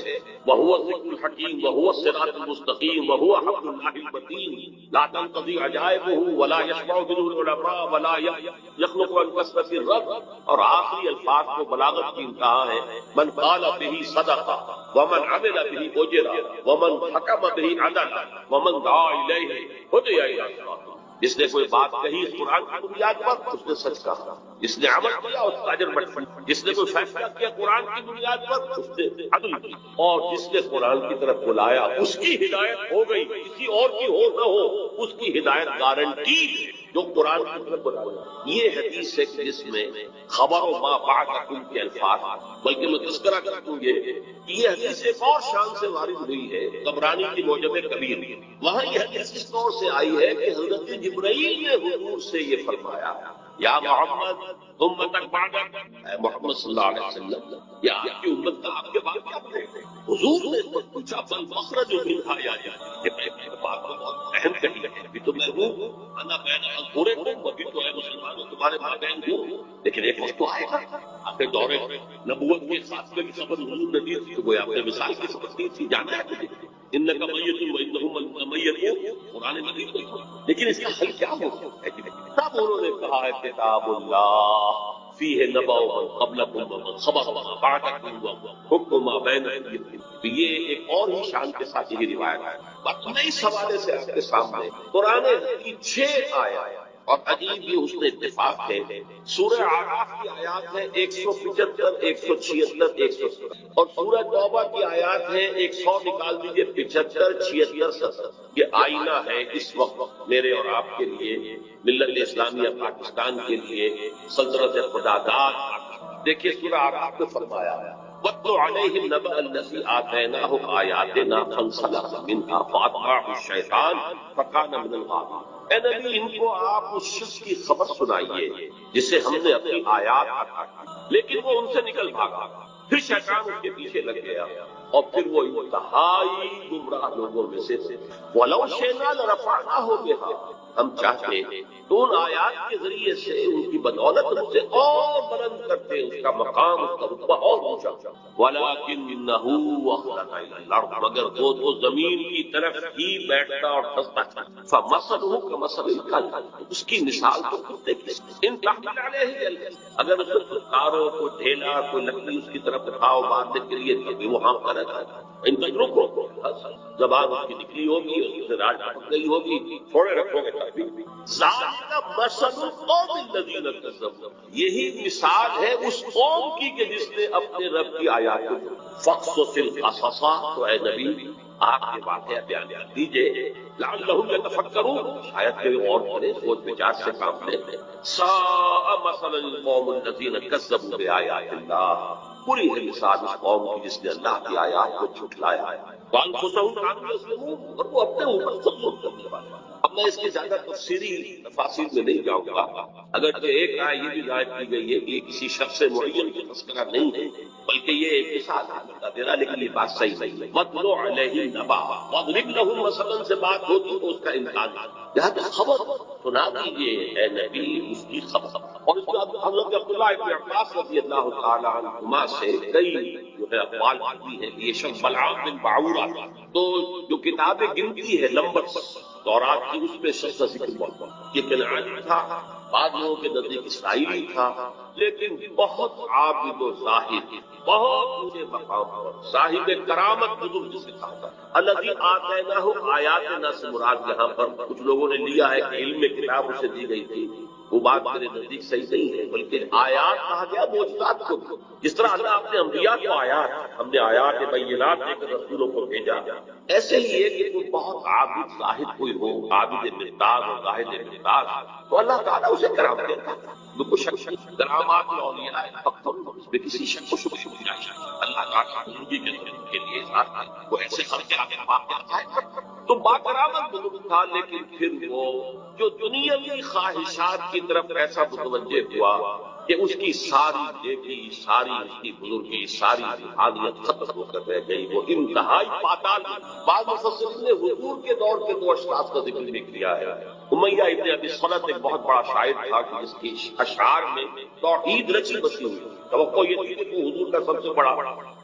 وَهُوَ الذِّكْرُ الْحَكِيمُ وَهُوَ الصِّرَاطُ الْمُسْتَقِيمُ وَهُوَ حَبْلُ اللَّهِ الْمَتِينُ لَا تَنقَضِي عَجَائِبُهُ وَلَا يَشْبَعُ مِنْهُ الْعُلَمَاءُ وَلَا يَخْلُقُ عَنْ كَثْرَةِ الرَّدِّ۔ اور آخری الفاظ کو بلاغت کی انتہا ہے، من قال به صدق ومن عمل به اجر ومن حکم به عدل ومن دعا الیہ ہدی الی صراط۔ جس نے کوئی بات کہی اس قرآن کی بنیاد پر اس نے سچ کہا، جس نے عمل کیا اس کا اجر بڑھا، جس نے کوئی فیصلہ کیا قرآن کی بنیاد پر اس نے عدل کی، اور جس نے قرآن کی طرف بلایا اس کی ہدایت ہو گئی، کسی اور کی ہو نہ ہو اس کی ہدایت گارنٹی جو قرآن کی طرف بلایا۔ یہ حدیث ہے کہ جس میں خبر و ما بعدکم کے الفاظ، بلکہ میں تذکرہ کروں یہ حدیث ایک اور شان سے وارد ہوئی ہے طبرانی کی معجم کبیر، وہاں یہ حدیث اس طور سے آئی ہے کہ حضرت جبرائیل نے حضور سے یہ فرمایا، یا محمد امتک بعدک، اے محمد صلی اللہ علیہ وسلم یا آپ کی امت کا آپ کے بعد کیا بنے؟ حضور نے اس پر پوچھا بل مخرج منہا یا کہ میں بات بہت اہم کہی ہے، ابھی تو میں ہوں انا بین اظہرکم، ابھی تو اے مسلمانوں تمہارے مابین ہوں، لیکن ایک وقت تو آئے گا آخر دور نبوت کے خاتمے کی خبر حضور نے دی تھی، وہ آپ نے مثال کی خبر دی تھی، جانا ہے مجھے انک میت وانہم میتون، قرآن مجید میں، لیکن اس کا حل کیا ہوگا؟ تب انہوں نے کہا ہے کتاب اللہ فیہ نبأ من قبلکم ومن خبر ما بعدکم وحکم ما بینکم۔ یہ ایک اور ہی شان کے ساتھ یہ روایت ہے۔ بات نئی حوالے سے آپ کے سامنے قرآن کی 6 آیات اور عجیب بھی اس میں اتفاق ہے۔ سورہ اعراف کی آیات ہے 175 176 170، اور سورہ توبہ کی آیات ہے 100 نکال دیجیے 75 76 70۔ یہ آئینہ ہے اس وقت میرے اور آپ کے لیے، ملت اسلامیہ پاکستان کے لیے، سلطنت خداداد۔ دیکھیے سورہ اعراف میں فرمایا وَاتْلُ عَلَيْهِمْ نَبَأَ الَّذِي آتَيْنَاهُ آيَاتِنَا فَانسَلَخَ مِنْهَا فَأَتْبَعَهُ الشَّيْطَانُ فَكَانَ مِنَ الْغَاوِينَ۔ اے نبی ان کو آپ اس شخص کی خبر سنائیے جسے ہم نے اپنی آیات عطا کی، لیکن وہ ان سے نکل بھاگا، پھر شیطان اس کے پیچھے لگ گیا اور پھر وہ انتہائی گمراہ لوگوں میں سے تھے۔ وَلَوْ شِئْنَا لَرَفَعْنَاهُ بِهَا، ہم چاہتے تو ان آیات کے ذریعے سے ان کی بدولت ہم سے اور بلند کرتے، اس کا مقام اس کا رتبہ اور اونچا، وَلَكِنَّهُ أَخْلَدَ إِلَى الْأَرْضِ، مگر وہ تو زمین کی طرف ہی بیٹھتا اور دھستا تھا، فَمَثَلُهُ كَمَثَلِ الْكَلْبِ، اس کی مثال تو کتے کی، ان تحمل علیہ یلہث، اگر اس کو کارو کو ڈھیلا کوئی لکڑی اس کی طرف اٹھاؤ مارنے کے لیے تو وہ ہاں کرتا ہے، ان تجربوں زبان اس کی نکلی ہوگی، اس سے راج پک گئی ہوگی، چھوڑے رکھو گے تب بھی۔ ذالک مثل القوم الذین کذبوا، یہی مثال ہے اس قوم کی کہ جس نے اپنے رب کی آیات کو فقصص القصص، تو اے نبی آپ کے واقعہ بیان دیجئے، لعلہم یتفکرون، شاید کہ غور کریں، سوچ بچار سے کام لیں۔ ساء مثلا القوم الذین کذبوا بآیات اللہ، پوری ہے مثال اس قوم کی جس نے اللہ کی آیات کو جھٹلایا ہے، وانفسہم کانوا یظلمون، اور وہ اپنے اوپر ظلم کرنے والے۔ اب میں اس کی زیادہ تفصیلی تفاصیل میں نہیں جاؤں گا، اگرچہ ایک رائے یہ بھی ظاہر کی گئی ہے کہ یہ کسی شخص معین کا تذکرہ نہیں ہے، بلکہ یہ ایک مثال ہے دینا، لیکن یہ بات صحیح نہیں ہے۔ وَاتْلُ عَلَيْهِمْ نَبَأَ وَاضْرِبْ لَهُم مَثَلًا سے بات ہوتی تو اس کا امکان ہے، لہذا خبر سنا دیجیے اے نبی اس کی خبر۔ اور اس کے بعد حضرت عبداللہ ابن عباس رضی اللہ تعالی عنہما سے کئی جو ہے اقوال آتی ہیں، یہ شخص بلعام بن بعورہ، تو جو کتابیں گنتی ہے نمبرز تورات کی، اس میں شخص کا ذکر بہت، یہ کنعانی تھا، بعض لوگوں کے نزدیک اسرائیلی تھا، لیکن بہت عابد و زاہد، بہت اونچے مقام پر صاحب کرامت بزرگ جسے کہا تھا۔ الذی آتیناہ آیاتنا سے مراد یہاں پر کچھ لوگوں نے لیا ہے کہ علم کتاب اسے دی گئی تھی، وہ بات میرے نزدیک صحیح نہیں ہے، بلکہ آیات کہا گیا معجزات کو، جس طرح اللہ اپنے انبیاء کو آیات، ہم نے آیات بینات دے کر رسولوں کو بھیجا، ایسے ہی ہے کہ کوئی بہت عابد زاہد کوئی ہو، عابد مقدار اور زاہد مقدار، تو اللہ تعالیٰ اسے کرام دیتا ہے۔ بالکل شک کرامات اولیاء فقط اس میں کسی شک و شبہ نہیں ہے، اللہ تعالیٰ زندگی کے لیے وہ ایسے خرچ آگے واقعات ہے تو باکرامت بزرگ تھا، لیکن پھر وہ جو دنیاوی خواہشات کی طرف ایسا متوجہ ہوا کہ اس کی ساری نیکی، ساری اس کی بزرگی، ساری روحانیت ختم ہو کر رہ گئی. وہ انتہائی پاتال. بعض مفسرین نے حضور کے دور کے 2 اشخاص کا ذکر بھی کیا ہے. امیہ ابن ابی صلت ایک بہت بڑا شاعر تھا کہ جس کی اشعار میں توحید رچی بسی ہوئی. توقع یہ تھی کہ وہ حضور کا سب سے بڑا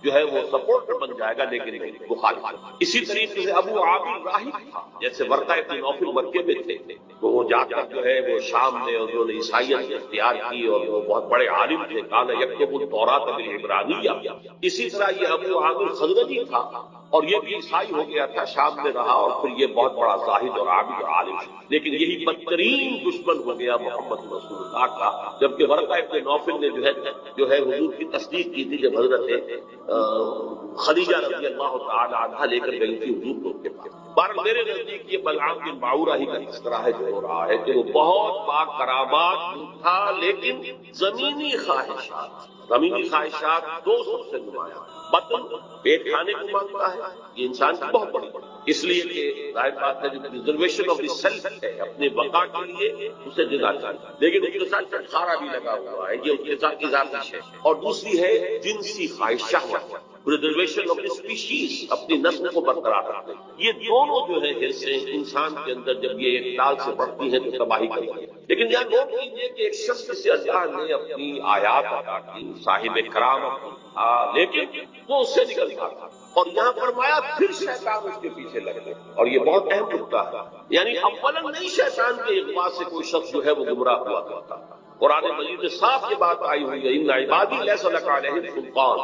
جو ہے وہ سپورٹر بن جائے گا، لیکن نہیں، مخالف. اسی طریقے سے ابو عامر راہب تھا، جیسے ورقہ ابن نوفل مکے میں تھے، وہ جا کر جو ہے وہ شام میں انہوں نے عیسائیت اختیار کی اور وہ بہت بڑے عالم تھے. کان یکتب التوراۃ بالعبرانیہ. اسی طرح یہ ابو عامر خزرجی تھا اور یہ بھی عیسائی ہو گیا تھا، شام میں رہا اور پھر یہ بہت بڑا زاہد اور عابد اور عالم. لیکن یہی بدترین دشمن ہو گیا محمد رسول اللہ کا، جبکہ ورقہ ابن نوفل نے جو ہے حضور کی تصدیق کی تھی جب حضرت خدیجہ رضی اللہ تعالی عنہا لے کر گئی تھی حضور کو. بہرحال میرے نزدیک یہ بلعام بن باعورہ ہی کا تذکرہ ہے جو ہو رہا ہے کہ وہ بہت با کرامات تھا، لیکن زمینی خواہشات 2 سب سے نمایاں. بطن، پیٹ کھانے کو مانگتا ہے، یہ انسان کی بہت بڑی اس لیے کہ ظاہر بات ہے جو ریزرویشن آف دی سیلف ہے اپنے بقا کے لیے اسے جگہ چاہیے، لیکن اس کے ساتھ چٹخارا بھی لگا ہوا ہے، یہ اس کے ساتھ اضافی ہے. اور دوسری ہے جنسی خواہش، شہوت، ریزرویشن آف دی اسپیشیز، اپنی نسل کو برقرار رکھنا. یہ دونوں جو ہے حصے انسان کے اندر جب یہ ایک تال سے بڑھتی ہیں تو تباہی کرتی ہیں. لیکن یہاں نوٹ کیجیے کہ ایک شخص سے اللہ نے اپنی آیات عطا کی، صاحب کرام تھا، لیکن وہ اس سے نکل گیا تھا. اور یہاں فرمایا پھر شیطان اس کے پیچھے لگ گئے. اور یہ بہت اہم نکتہ ہے، یعنی اولاً نہیں شیطان کے اغوا سے کوئی شخص جو ہے وہ گمراہ ہوا کرتا. قرآن مجید میں صاف یہ بات آئی ہوئی ہے، ان عبادی لیس لک علیہم سلطان.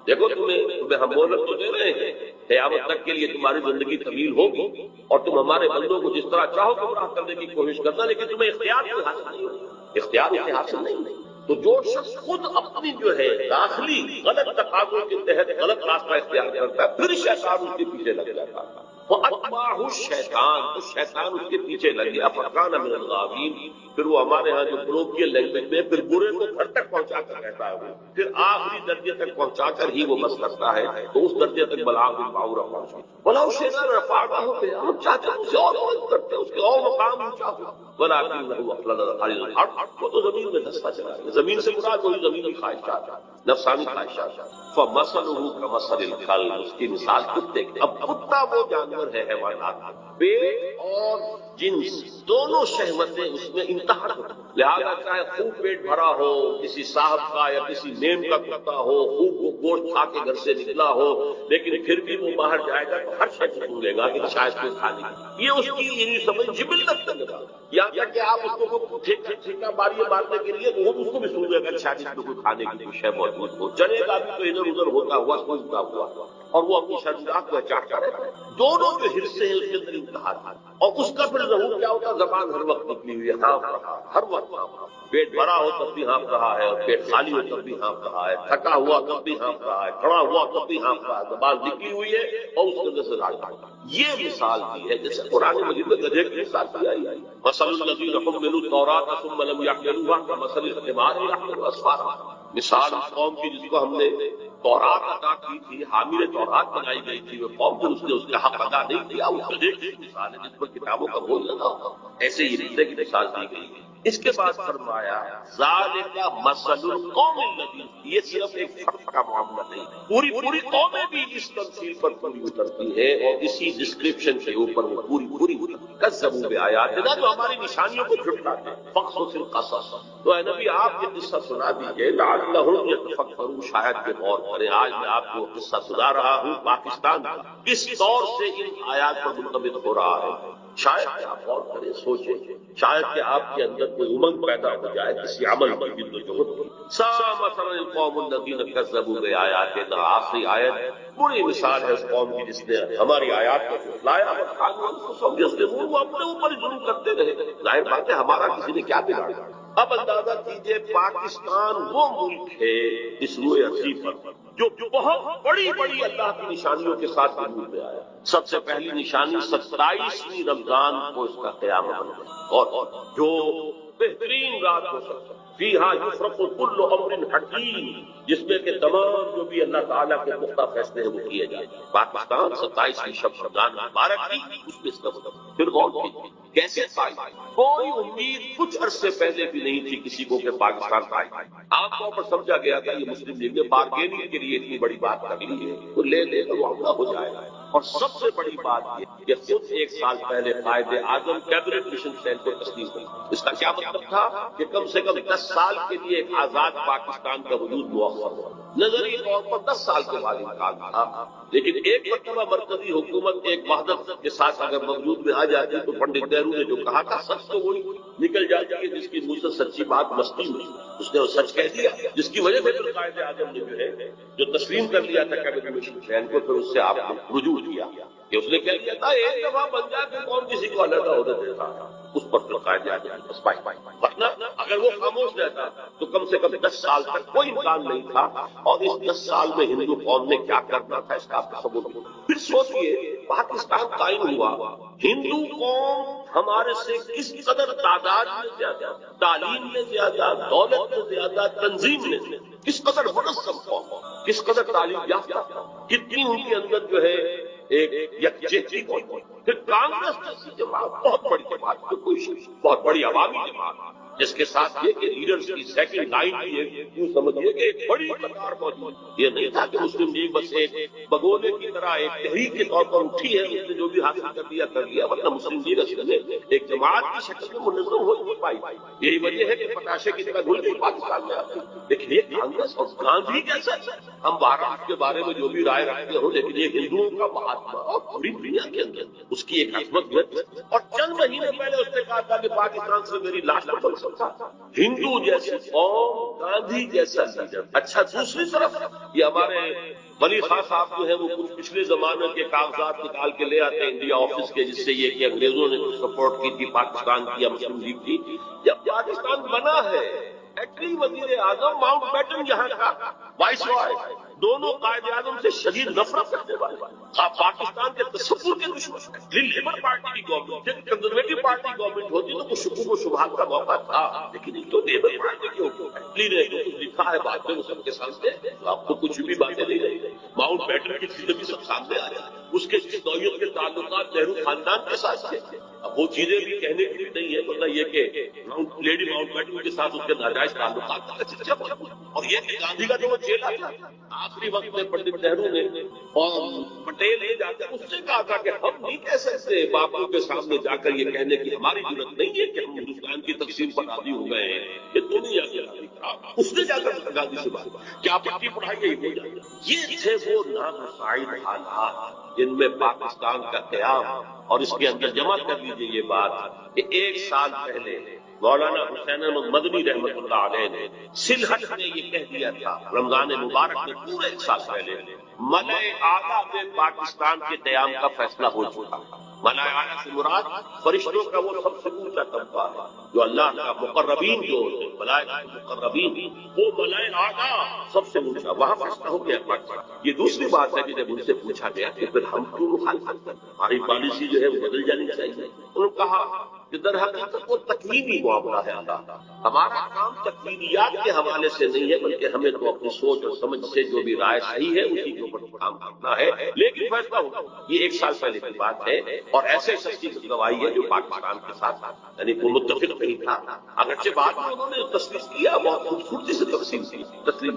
دیکھو تمہیں ہم مہلت تو دے رہے ہیں، قیامت تک کے لیے تمہاری زندگی طویل ہوگی اور تم ہمارے بندوں کو جس طرح چاہو گمراہ کرنے کی کوشش کرنا، لیکن تمہیں اختیار حاصل نہیں ہوگا، اختیار اسے حاصل نہیں. تو جو شخص خود اپنی جو ہے داخلی غلط تقاضوں کے تحت غلط راستہ اختیار کرتا ہے، پھر شیطان اس کے پیچھے لگ جاتا ہے. وَأَتْبَعَهُ الشَّيْطَانُ، تو شیطان اس کے پیچھے لگ گیا. فَكَانَ مِنَ الْغَاوِينَ. پھر وہ ہمارے ہاں جو کولوکیل لینگویج میں پھر برے کو گھر تک پہنچا کر رہتا ہے، پھر آخری درجے تک پہنچا کر ہی وہ بس کرتا ہے. تو اس درجے تک بلعام بن باعورہ پہنچا. وَلَوْ شِئْنَا لَرَفَعْنَاهُ بِهَا، ہم چاہتے ہیں اسے اور بلند کرتے، اس کے اور مقام اونچا ہو. وَلَكِنَّهُ أَخْلَدَ عَلَى الْأَرْضِ، وہ تو زمین میں دھستا چلا گیا. زمین سے مراد وہی زمینی خواہشات، نفسانی خواہشات. فَمَثَلُهُ كَمَثَلِ الْكَلْبِ، اس کی مثال کتے کی. اب کتا وہ جانور ہے حیوانات، پیٹ اور جنس دونوں شہوتیں اس میں انتہا ہوتی. لہذا چاہے خوب پیٹ بھرا ہو، کسی صاحب کا یا کسی نیم کا کتا ہو، خوب وہ گوشت کھا کے گھر سے نکلا ہو، لیکن پھر بھی وہ باہر جائے گا تو ہر شخص سنگے گا کہ شاید کوئی کھانے کی. یہ اس کی یعنی سمجھ جبلت کا لگا. یا کہ آپ اس کو ٹھیکا ماری مارنے کے لیے وہ اس کو بھی سنگے گا کہ شاید اس کو کوئی کھانے کی کوئی شے موجود ہو. چلے گا بھی تو ادھر ادھر ہوتا ہوا سوچتا ہوا اور وہ اپنی شرمگاہ کو چاہتا رہتا ہے. دونوں جو حصے ہیں اس کے اندر انتہا تھا. اور اس کا پھر ظہور کیا ہوتا، زبان ہر وقت نکلی ہوئی ہے، ہانپ رہا، ہر وقت پیٹ بھرا ہو تب بھی ہانپ رہا ہے، اور پیٹ خالی ہو تب بھی ہانپ رہا ہے، تھکا ہوا تب بھی ہانپ رہا ہے، کھڑا ہوا تب بھی ہانپ رہا ہے. زبان نکلی ہوئی ہے اور اس کے اندر سے راج رہا. یہ مثال دی ہے جیسے قرآن مجید میں گدھے کی مثال دی آئی. مثل الذین حملوا التوراۃ ثم لم یحملوها کمثل الحمار یحمل اسفارا. مثال اس قوم کی جس کو ہم نے تورات عطا کی تھی، حامل تورات بنائی گئی تھی، وہ قوم جو اس نے اس کا حق ادا نہیں کیا، اس کو ایک مثال ہے جس پر کتابوں کا بوجھ لگا ہوگا. ایسے ہی رشتے کی مثال دی گئی ہے. اس کے بعد فرمایا ذالک مثل القوم الذین، یہ صرف ایک فرد کا معاملہ نہیں، پوری قومیں بھی اس تمثیل پر پوری اترتی ہے اور اسی ڈسکرپشن کے اوپر وہ پوری کذبوا بآیاتنا، جو ہماری نشانیوں کو جھٹلاتے ہیں. فقصص القصص، تو اے نبی آپ یہ قصہ سنا دیجیے، لعلہم یتفکرون، شاید کہ غور کریں. آج میں آپ کو قصہ سنا رہا ہوں پاکستان کس طور سے ان آیات پر منطبق ہو رہا ہے. شاید کہ آپ غور کریں، سوچیں، شاید کہ آپ کے اندر کوئی امنگ پیدا ہو جائے کسی عمل کی جدوجہد کی. سا مثلا القوم الذین کذبوا بآیاتنا، آخری آیت بری مثال ہے اس قوم کی جس نے ہماری آیات کو جھٹلایا اور کانوا انفسہم یظلمون، وہ اپنے اوپر ظلم کرتے رہے. ظاہر بات ہے ہمارا کسی نے کیا بگاڑا. اب اندازہ کیجئے پاکستان وہ ملک ہے اس روئے ارضی پر جو بہت بڑی اللہ کی نشانیوں کے ساتھ وجود میں آیا. سب سے پہلی نشانی 27ویں رمضان کو اس کا قیام بن گیا، اور جو بہترین رات ہو سکتا فیہا یفرق کل امر حکیم، جس میں کہ تمام جو بھی اللہ تعالیٰ کے پختہ فیصلے ہیں وہ کیے جائیں۔ پاکستان 27ویں شب رمضان مبارک کی، اس میں اس کا مطلب پھر غور کیجیے کیسے پائی۔ کوئی امید کچھ عرصے پہلے بھی نہیں تھی کسی کو کہ پاکستان پائے، عام طور پر سمجھا گیا تھا یہ مسلم لیگ نے بارگیننگ کے لیے اتنی بڑی بات کر لی ہے تو لے لے کر معاملہ ہو جائے گا۔ اور سب سے بڑی بات یہ کہ خود ایک سال پہلے Quaid Azam cabinet mission cell کو تسلیم کی۔ اس کا کیا مطلب تھا کہ کم سے کم 10 سال کے لیے ایک آزاد پاکستان کا وجود مؤخر ہوا۔ نظری طور پر 10 سال کے بعد امکان تھا، لیکن ایک مرتبہ مرکزی حکومت ایک وحدت کے ساتھ اگر موجود میں آ جاتی تو پنڈت نہرو نے جو کہا تھا سچ تو وہی نکل جاتی ہے جس کی منہ سے سچی بات مستی میں اس نے وہ سچ کہہ دیا، جس کی وجہ سے پھر قائد اعظم نے جو ہے جو تسلیم کر لیا تھا کیبنٹ مشن سیل کو، پھر اس سے آپ نے رجوع کیا کہ اس نے کیا کیا تھا ایک دفعہ بن جائے پھر کون کسی کو علیحدہ عہدہ دیتا تھا، اس پر پھر قائد اعظم ورنہ اگر وہ خاموش رہتا تو کم سے کم 10 سال تک کوئی امکان نہیں تھا۔ اور اس 10 سال میں ہندو قوم نے کیا کرنا تھا اس کا تصور نہیں۔ پھر سوچئے پاکستان قائم ہوا، ہندو قوم ہمارے سے کس قدر تعداد میں زیادہ، تعلیم میں زیادہ، دولت میں زیادہ، تنظیم میں کس قدر منظم قوم، کس قدر تعلیم یافتہ، کتنی ان کے اندر جو ہے ایک یکجہتی موجود۔ پھر کانگریس جیسی جماعت بہت بڑی جماعت، کوئی بہت بڑی عوامی جماعت جس کے ساتھ یہ کہ لیڈرز کی سیکنڈ لائن بھی ہے، یوں سمجھیے کہ ایک بڑی قطار موجود۔ یہ نہیں تھا کہ مسلم لیگ بس ایک بگونے کی طرح ایک تحریک کے طور پر اٹھی ہے، اس نے جو بھی حاصل کر لیا، ورنہ مسلم لیگ اصل میں ایک جماعت کی شکل میں منظم ہو نہیں پائی۔ یہی وجہ ہے کہ پتاشے کی طرح گھل گئی پاکستان میں آتی۔ لیکن یہ کانگریس اور گاندھی جیسا، ہم بہرحال کے بارے میں جو بھی رائے رکھتے ہوں، لیکن یہ ہندوؤں کا مہاتما اور پوری دنیا کے اندر اس کی ایک عظمت ہے۔ اور چند مہینے پہلے اس نے کہا تھا کہ پاکستان سے میری لاش نہ بن سکتا، ہندو جیسی قوم، گاندھی جیسا لیڈر۔ اچھا دوسری طرف یہ ہمارے ولی خان صاحب جو ہے وہ کچھ پچھلے زمانے کے کاغذات نکال کے لے آتے ہیں انڈیا آفس کے، جس سے یہ کہ انگریزوں نے کچھ سپورٹ کی تھی پاکستان کی یا مسلم لیگ کی۔ جب پاکستان بنا ہے ایکچولی وزیر اعظم ماؤنٹ بیٹن یہاں کا وائس رائے، دونوں قائد اعظم سے شدید نفرت کرنے والے، پاکستان کے تصور کے دشمن۔ لیبر پارٹی کی گورنمنٹ، جب کنزرویٹو پارٹی گورنمنٹ ہوتی تو کچھ شکوک و شبہات کا موقع تھا، لیکن یہ تو لیبر پارٹی کی ہوتی ہے جو کچھ لکھا ہے بات میں سب کے سامنے، آپ کو کچھ بھی باتیں نہیں رہی۔ ماؤنٹ بیٹن کی زندگی سب سامنے آ جائے، اس کے نوعیت کے تعلقات نہرو خاندان کے ساتھ تھے۔ اب وہ چیزیں بھی کہنے کی بھی نہیں ہے، مطلب یہ کہ لیڈی ماؤنٹ بیٹن کے ساتھ اس کے ناجائز تعلقات، اور یہ کہ گاندھی کا جو وہ چیلا تھا آخری وقت میں پنڈت نہرو نے اور پٹیل نے جا کر اس سے کہا تھا کہ ہم نہیں کہہ سکتے باپو کے سامنے جا کر یہ کہنے کی ہماری ضرورت نہیں ہے کہ ہم ہندوستان کی تقسیم پر راضی ہو گئے ہیں، کہ تم ہی آگے راضی کرا۔ اس نے جا کر گاندھی سے بات کیا پٹی پڑھائی گئی ہو جائے۔ یہ تھے وہ نامساعد حالات جن میں پاکستان کا قیام، اور اس کے اندر جمع کر لیجیے یہ بات کہ 1 سال پہلے مولانا حسین احمد مدنی رحمۃ اللہ علیہ نے سلہٹ میں یہ کہہ دیا تھا رمضان مبارک میں پورے 1 سال پہلے، ملأ اعلیٰ میں پاکستان کے قیام کا فیصلہ ہو چکا۔ ملأ اعلیٰ سے مراد فرشتوں کا وہ سب سے اونچا طبقہ ہے جو اللہ کا مقربین جو ہوتے ہیں، ملائکہ مقربین، وہ ملأ اعلیٰ سب سے اونچا، وہاں فیصلہ ہو گیا پاکستان۔ یہ دوسری بات ہے کہ جب ان سے پوچھا گیا کہ پھر ہم کیوں مخالفت کریں، ہماری پالیسی جو ہے وہ بدل جانی چاہیے، انہوں نے کہا کہ در حقیقت وہ تکوینی معاملہ ہے، ہمارا کام تکوینیات کے حوالے سے نہیں ہے، بلکہ ہمیں تو اپنی سوچ اور سمجھ سے جو بھی رائے صحیح ہے اسی کے اوپر کام کرنا ہے، لیکن فیصلہ ہوگا۔ یہ 1 سال پہلے کی بات ہے، اور ایسے شخص کی گواہی ہے جو پاکستان کے ساتھ یعنی وہ متفق نہیں تھا، اگرچہ بعد میں انہوں نے تسلیم کیا، بہت خوبصورتی سے تسلیم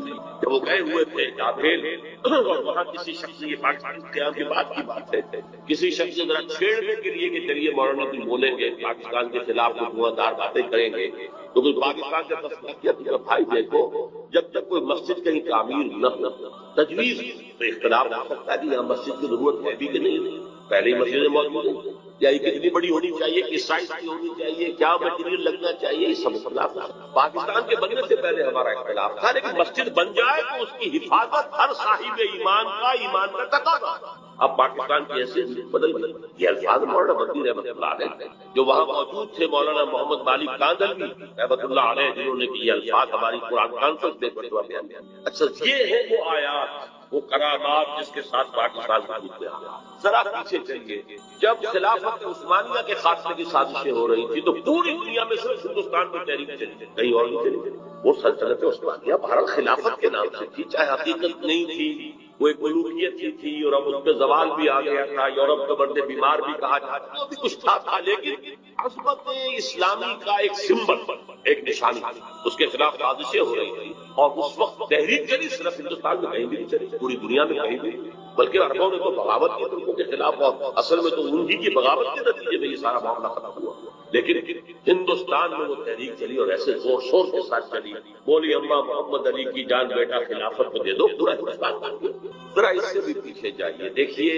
کی۔ جب وہ گئے ہوئے تھے جابھیل اور وہاں کسی شخص نے، یہ پاکستان قیام کے بعد کی بات ہے، کسی شخص نے ذرا چھیڑنے کے لیے کہ چلیے مولانا کچھ بولیں گے، پاکستان کے خلاف کچھ دھواں دار باتیں کریں گے، تو کوئی پاکستان کا فیصلہ کیا کہ بھائی دیکھو جب تک کوئی مسجد کہیں تعمیر نہ ہو، تجویز تو اختلاف ہو سکتا ہے کہ یہاں مسجد کی ضرورت ہے بھی کہ نہیں، پہلے ہی مسجدیں موجود ہیں، یا یہ کتنی بڑی ہونی چاہیے، کس سائز کی ہونی چاہیے، کیا مٹیریل لگنا چاہیے، یہ سب اختلاف ہے۔ پاکستان کے بننے سے پہلے ہمارا اختلاف تھا، لیکن مسجد بن جائے تو اس کی حفاظت ہر صاحب ایمان کا تقاضا۔ اب پاکستان کی حیثیت بدل گئی. یہ الفاظ مولانا مدنی رحمۃ اللہ علیہ جو وہاں موجود تھے، مولانا محمد مالک کاندھلوی رحمۃ اللہ علیہ، جنہوں نے کہ یہ الفاظ ہماری قرآن کانفرنس میں فتویٰ بیان کیا. اچھا یہ ہے وہ آیات، وہ قرارات جس کے ساتھ پاکستان حکومت میں آیا. ذرا پیچھے چلیے، جب خلافت عثمانیہ کے خاتمے کی سازشیں ہو رہی تھی تو پوری دنیا میں صرف ہندوستان میں تحریک چلی، کہیں اور نہیں چلی. وہ سلطنت عثمانیہ بھارت خلافت کے نام سے تھی، چاہے حقیقت نہیں تھی، وہ ایک ملوکیت ہی تھی، اور اب اس پہ زوال بھی آ گیا تھا، یورپ کا مرد بیمار بھی کہا جاتا، جو بھی کچھ تھا، لیکن عظمت اسلامی کا ایک سمبل، ایک نشانی، اس کے خلاف سازشیں ہو رہی تھی. اور اس وقت تحریک چلی صرف ہندوستان میں کہیں بھی نہیں چلی، پوری دنیا میں کہیں بھی، بلکہ عربوں نے تو بغاوت کی ترکوں کے خلاف، اور اصل میں تو انہی کی بغاوت کے نتیجے میں یہ سارا معاملہ ختم ہوا. لیکن ہندوستان میں وہ تحریک چلی اور ایسے زور شور کے ساتھ چلی، بولی اماں محمد علی کی جان بیٹا خلافت کو دے دو، پورا ہندوستان بن گیا. ذرا اس سے بھی پیچھے جائیے، دیکھیے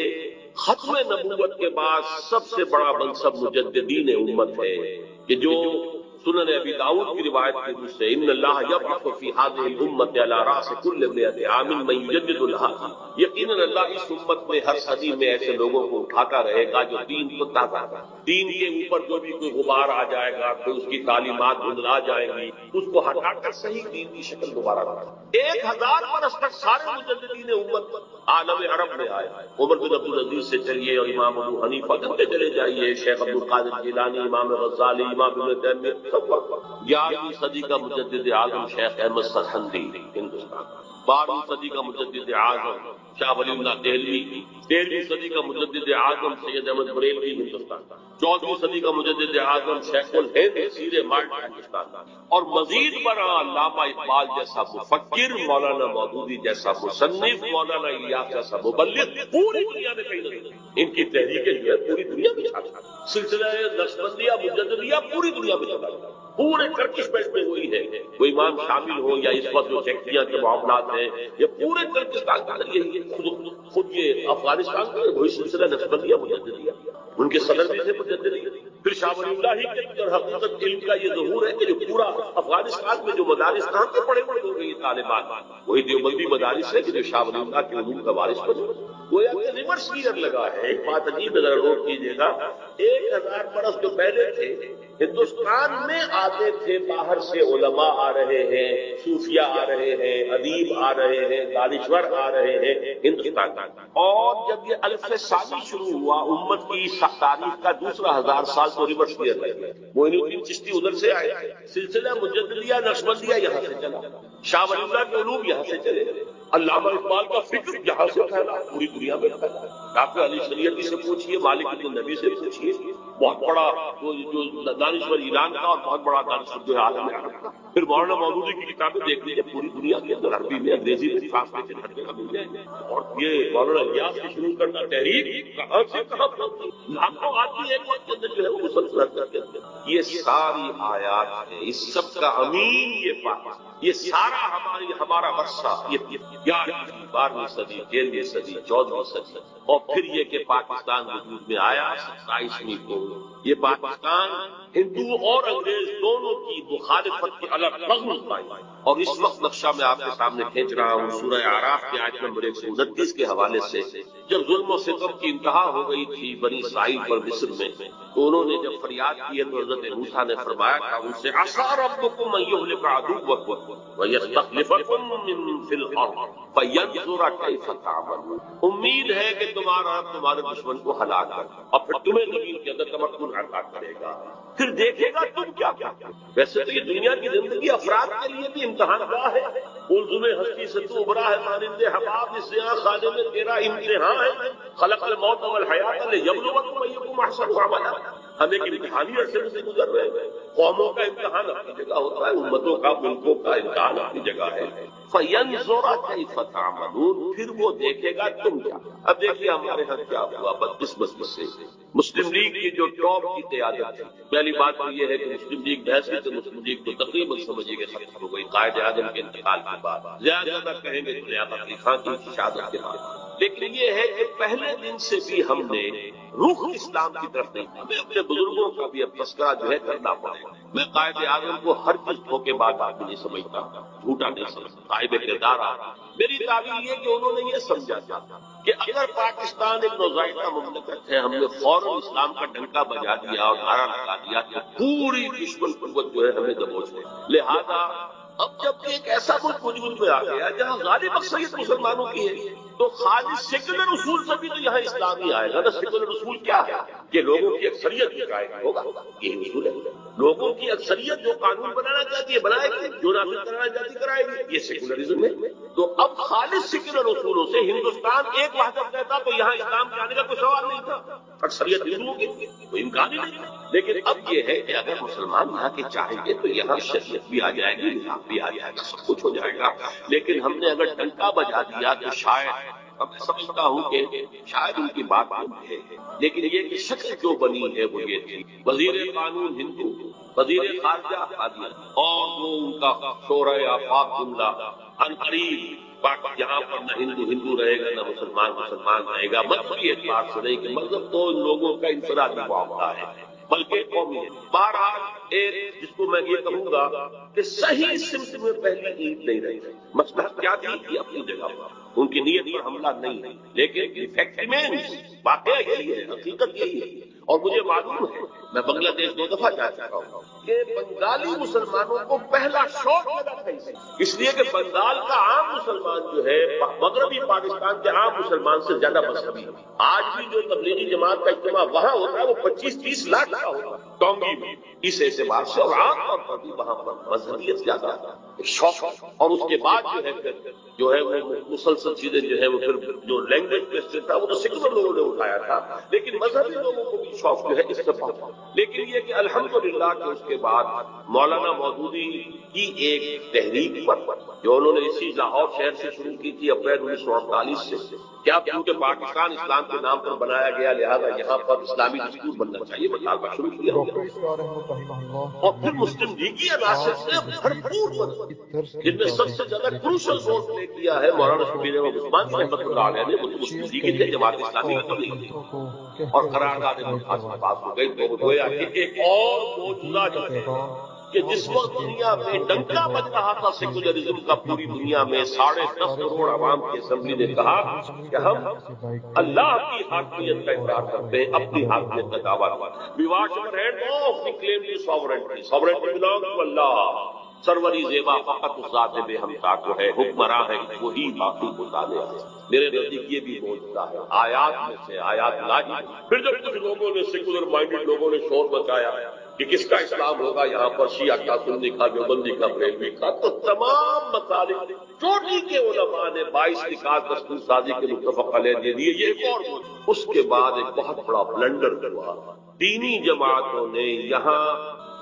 ختم نبوت کے بعد سب سے بڑا منصب مجددین امت ہے، کہ جو سنن ابی داؤد کی روایت کی روح سے ان اللہ یبعث فی هذه الامه علی راس کل 100 عام من یجدد لها، یقیناً اللہ اس امت میں ہر صدی میں ایسے لوگوں کو اٹھاتا رہے گا جو دین کو تازہ، دین کے اوپر جو بھی کوئی غبار آ جائے گا، کوئی اس کی تعلیمات دھندلا جائیں گی، اس کو ہٹا کر صحیح دین کی شکل دوبارہ لانا. 1000 برس تک سارے مجددین امت عالم عرب میں آئے. عمر بن عبدالعزیز سے چلیے اور امام ابو حنیفہ کے چلے جائیے، شیخ عبد القادر جیلانی، امام غزالی، امام ابن تیمیہ، 11ویں صدی کا مجدد اعظم شیخ احمد سرہندی ہندوستان، 12ویں صدی کا مجدد اعظم شاہ ولی اللہ دہلوی، 13ویں صدی کا مجدد اعظم سید احمد بریلوی ہندوستان، 14ویں صدی کا مجدد اعظم شیخ الہند سیر مالٹ ہندوستان، اور مزید برآں علامہ اقبال جیسا مفکر، مولانا مودودی جیسا مصنف، مولانا الیاس جیسا مبلغ پوری دنیا میں کہیں نہیں. ان کی تحریکیں جو ہے پوری دنیا میں چھا گئی. سلسلہ نقشبندیہ مجددیہ پوری دنیا میں چلا گیا، پورے ٹرکش بیلٹ میں ہوئی ہے. وہ امام شامل ہو یا اس وقت جو چیکیا کے معاملات ہیں، یہ پورے ترکستان کا یہی ہے. خود یہ افغانستان کا وہی سلسلہ نقشبندیہ مجددیہ، ان کے صدر بھی تھے مجددی. پھر شاہ ولی اللہ ہی کے اندر حقیقت علم کا یہ ظہور ہے کہ جو پورا افغانستان میں جو مدارس کہاں کے پڑے پڑے ہو گئی طالبان، وہی دیوبندی مدارس ہے کہ جو شاہ ولی اللہ کے علوم کا وارث بنے. گویا کہ ریورس گیئر لگا ہے. ایک بات عجیب ذرا غور کیجیے گا، 1000 برس جو پہلے تھے ہندوستان میں آتے تھے، باہر سے علماء آ رہے ہیں، صوفیاء آ رہے ہیں، ادیب آ رہے ہیں، دانشور آ رہے ہیں ہندوستان. اور جب یہ الف ثانی شروع ہوا امت کی تاریخ کا دوسرا 1000 سال تو ریورس گیئر لگ گیا. معین الدین چشتی ادھر سے آئے تھے، سلسلہ مجددیہ نقشبندیہ یہاں سے چلا، شاہ ولی اللہ کے علوم یہاں سے چلے، علامہ اقبال کا فکر یہاں سے پھیلا، پوری دنیا میں پھیلا. ڈاکٹر علی شریعتی سے پوچھیے، مالک بن نبی سے پوچھیے، بہت بڑا جو دانشور ایران کا اور بہت بڑا دانشور جو ہے عالم عرب کا. پھر مولانا مودودی کی کتابیں دیکھ لیجیے، پوری دنیا کے اندر عربی میں، انگریزی میں ٹرانسلیشن ہر جگہ مل جائے. اور یہ مولانا الیاس سے شروع کرنا تحریک کہاں سے کہاں پہنچی، لاکھوں آدمی ایک وقت کے اندر جو ہے وہ مسلسل کرتے ہیں. یہ ساری آیات ہیں، اس سب کا امین یہ پاک، یہ سارا ہمارا ورثہ، یہ 11ویں 12ویں صدی، 13ویں صدی، 14ویں صدی. اور پھر یہ کہ پاکستان وجود میں آیا 27ویں کو. یہ پاکستان ہندو اور انگریز دونوں کی مخالفت کی الگ رغم پائی. اور اس وقت نقشہ میں آپ کے سامنے کھینچ رہا ہوں سورہ اعراف کی آیت نمبر 129 کے حوالے سے. جب ظلم و ستم کی انتہا ہو گئی تھی بنی اسرائیل پر مصر میں، تو انہوں نے جب فریاد کی ہے تو حضرت موسیٰ نے فرمایا تھا ان سے، عَصَىٰ رَبُّكُمْ أَن يُهْلِكَ عَدُوَّكُمْ وَيَسْتَخْلِفَكُمْ فِي الْأَرْضِ فَيَنظُرَ كَيْفَ تَعْمَلُونَ. امید ہے کہ تمہارا تمہارے دشمن کو ہلاک کر اور پھر تمہیں زمین کے اندر تمکن عطا کرے گا، پھر دیکھے گا تم کیا کیا. ویسے تو یہ دنیا کی زندگی افراد کے لیے بھی امتحان گاہ ہے. الزم ہستی سے تو ابھرا ہے مانند حباب، اس یہاں خانے میں تیرا امتحان ہے. خلق الموت والحیات لیبلوکم ایکم احسن عملا. ہم ایک امتحانی عرصے سے گزر رہے ہیں. قوموں کا امتحان اپنی جگہ ہوتا ہے، امتوں کا، ملکوں کا امتحان اپنی جگہ ہے. فَيَنظُرَ كَيْفَ تَعْمَلُونَ، پھر وہ دیکھے گا تم کیا. اب دیکھیے ہمارے ہاں کیا ہوا بدقسمتی سے. مسلم لیگ کی جو ٹاپ کی قیادت تھی، پہلی بات تو یہ ہے کہ مسلم لیگ بحثی تو مسلم لیگ تو تقریباً سمجھیے کہ ختم ہو گئی قائد اعظم کے انتقال کے بعد. زیادہ کہیں گے تو لیاقت علی خان کی شہادت کے بعد. لیکن یہ ہے کہ پہلے دن سے بھی ہم نے رخ اسلام کی طرف نہیں، ہمیں اپنے بزرگوں کا بھی اب تذکرہ جو ہے کرنا پڑے گا۔ میں قائد اعظم کو ہر چیز دھوکے بات آدمی نہیں سمجھتا، جھوٹا نہیں سمجھتا، صاحب کردار آتا۔ میری تعبیر یہ کہ انہوں نے یہ سمجھا تھا کہ اگر پاکستان ایک نوزائیدہ مملکت ہے، ہم نے فوراً اسلام کا ڈنکا بجا دیا اور نعرہ لگا دیا تو پوری دشمن قوت جو ہے ہمیں دبوچ لے، لہذا اب جب ایک ایسا ملک وجود میں آ گیا جہاں غالب اکثریت مسلمانوں کی ہے تو خالص سیکولر اصول سے بھی تو یہاں اسلام ہی آئے گا نا۔ سیکولر اصول کیا ہے کہ لوگوں کی اکثریت جو قائم ہوگا، یہ اصول ہے۔ لوگوں کی اکثریت جو قانون بنانا چاہتی ہے بنائے گی، جو نافذ کرانا چاہتی کرائے گی، یہ سیکولرزم ہے۔ تو اب خالص سیکولر اصولوں سے ہندوستان ایک وحدت رہتا تو یہاں اسلام کے آنے کا کوئی سوال نہیں تھا، اکثریت ہندوؤں کی کوئی امکان ہی نہیں تھا۔ لیکن اب یہ ہے کہ اگر مسلمان یہاں کے چاہیں گے تو یہاں شریعت بھی آ جائے گی، نظام بھی آ جائے گا، سب کچھ ہو جائے گا۔ لیکن ہم نے اگر ڈنکا بجا دیا تو شاید، اب میں سمجھتا ہوں کہ شاید ان کی بات ہے، لیکن یہ کہ شکل جو بنی ہے وہ یہ تھی، وزیر قانون ہندو، وزیر خارجہ قادیانی، اور وہ ان کا شورى آفاق جملہ عنقریب یہاں پر نہ ہندو ہندو رہے گا نہ مسلمان مسلمان رہے گا۔ مذہبی اعتبار سے نہیں کہ مذہب تو ان لوگوں کا انفرادی معاملہ ہے بلکہ قومی ہے۔ بہرحال ایک جس کو میں یہ کہوں گا کہ صحیح سمت میں پہلی عید نہیں رہی، مسئلہ کیا تھی یہ اپنی جگہ پر، ان کی نیت پر حملہ نہیں ہے، لیکن ایفیکٹ ریمینز، واقعہ یہی ہے، حقیقت یہی ہے۔ اور مجھے معلوم ہے، میں بنگلہ دیش 2 دفعہ جا چکا ہوں کہ بنگالی مسلمانوں کو پہلا شوق لگا تھا اس لیے کہ بنگال کا عام مسلمان جو ہے مغربی پاکستان کے عام مسلمان سے زیادہ مذہبی ہے۔ آج بھی جو تبلیغی جماعت کا اجتماع وہاں ہوتا ہے وہ 25-30 لاکھ کا ہوتا ہے ٹونگی میں، اس اعتبار سے، اور عام طور پر بھی وہاں پر مذہبیت زیادہ شوق، اور اس کے بعد جو ہے وہ مسلسل چیزیں جو ہے وہ پھر جو لینگویج بیسڈ تھا وہ تو سیکولر لوگوں نے اٹھایا تھا، لیکن مذہبی لوگوں کو بھی شوق جو ہے اس سے پہنچا۔ لیکن یہ کہ الحمدللہ کہ اس کے بعد مولانا مودودی کی ایک تحریک پر جو انہوں نے اسی لاہور شہر سے شروع کی تھی اپریل 1948 سے، کیا کیونکہ پاکستان اسلام کے نام پر بنایا گیا لہذا یہاں پر اسلامی دستور بننا چاہیے، مطالبہ شروع کیا اور پھر مسلم لیگی عناصر سے بھرپور بنا، جن میں سب سے زیادہ کروشل رول پلے کیا ہے مولانا شبیر احمد عثمان رحمۃ اللہ علیہ نے، وہ تو مسلم لیگی تھے، جماعت اسلامی کا تو نہیں تھی، اور قرارداد بات ہو گئی تو گویا کہ ایک اور موجودہ جو ہے کہ جس وقت دنیا میں ڈنکا بج رہا تھا سیکولرزم کا پوری دنیا میں، 10.5 کروڑ عوام کی اسمبلی نے کہا کہ ہم اللہ کی حاکمیت کا اقرار کرتے ہیں، اپنی حاکمیت کا دعویٰ کرتے ہیں۔ We wash our hands off the claim to sovereignty. Sovereignty belongs to Allah. سروری زیبا فقط اس ذات بے ہمتا کو ہے، حکمراں ہے وہی باقی مطالعہ ہے۔ میرے نزدیک یہ بھی موجودہ ہے آیات میں سے، آیات لاہی۔ پھر جب کچھ لوگوں نے سیکولر مائنڈڈ لوگوں نے شور مچایا کہ کس کا اسلام ہوگا یہاں پر، شیعہ کا، سنی کا، دیوبندی کا، بریلوی کا، تو تمام مسالک چوٹی کے علماء نے 22 نکات دستور سازی کے متفق علیہ دے دیے۔ یہ ایک اور اس کے بعد ایک بہت بڑا بلنڈر ہوا، دینی جماعتوں نے یہاں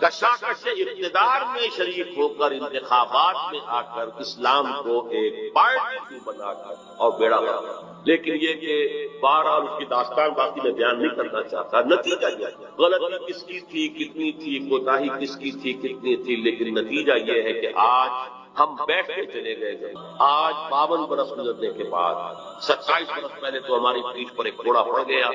کشاکش اقتدار میں شریک ہو کر انتخابات میں آ کر اسلام کو ایک پارٹی بنا کر اور بیڑا بنا۔ لیکن یہ کہ بہرحال اس کی داستان باقی میں بیان نہیں کرنا چاہتا، نتیجہ یہ غلطی کس کی تھی، کتنی تھی، کوتاہی کس کی تھی، کتنی تھی، لیکن نتیجہ یہ ہے کہ آج ہم بیٹھ کے چلے گئے۔ آج 52 برس گزرنے کے بعد 27 برس پہلے تو ہماری پیٹھ پر ایک کوڑا پڑ گیا۔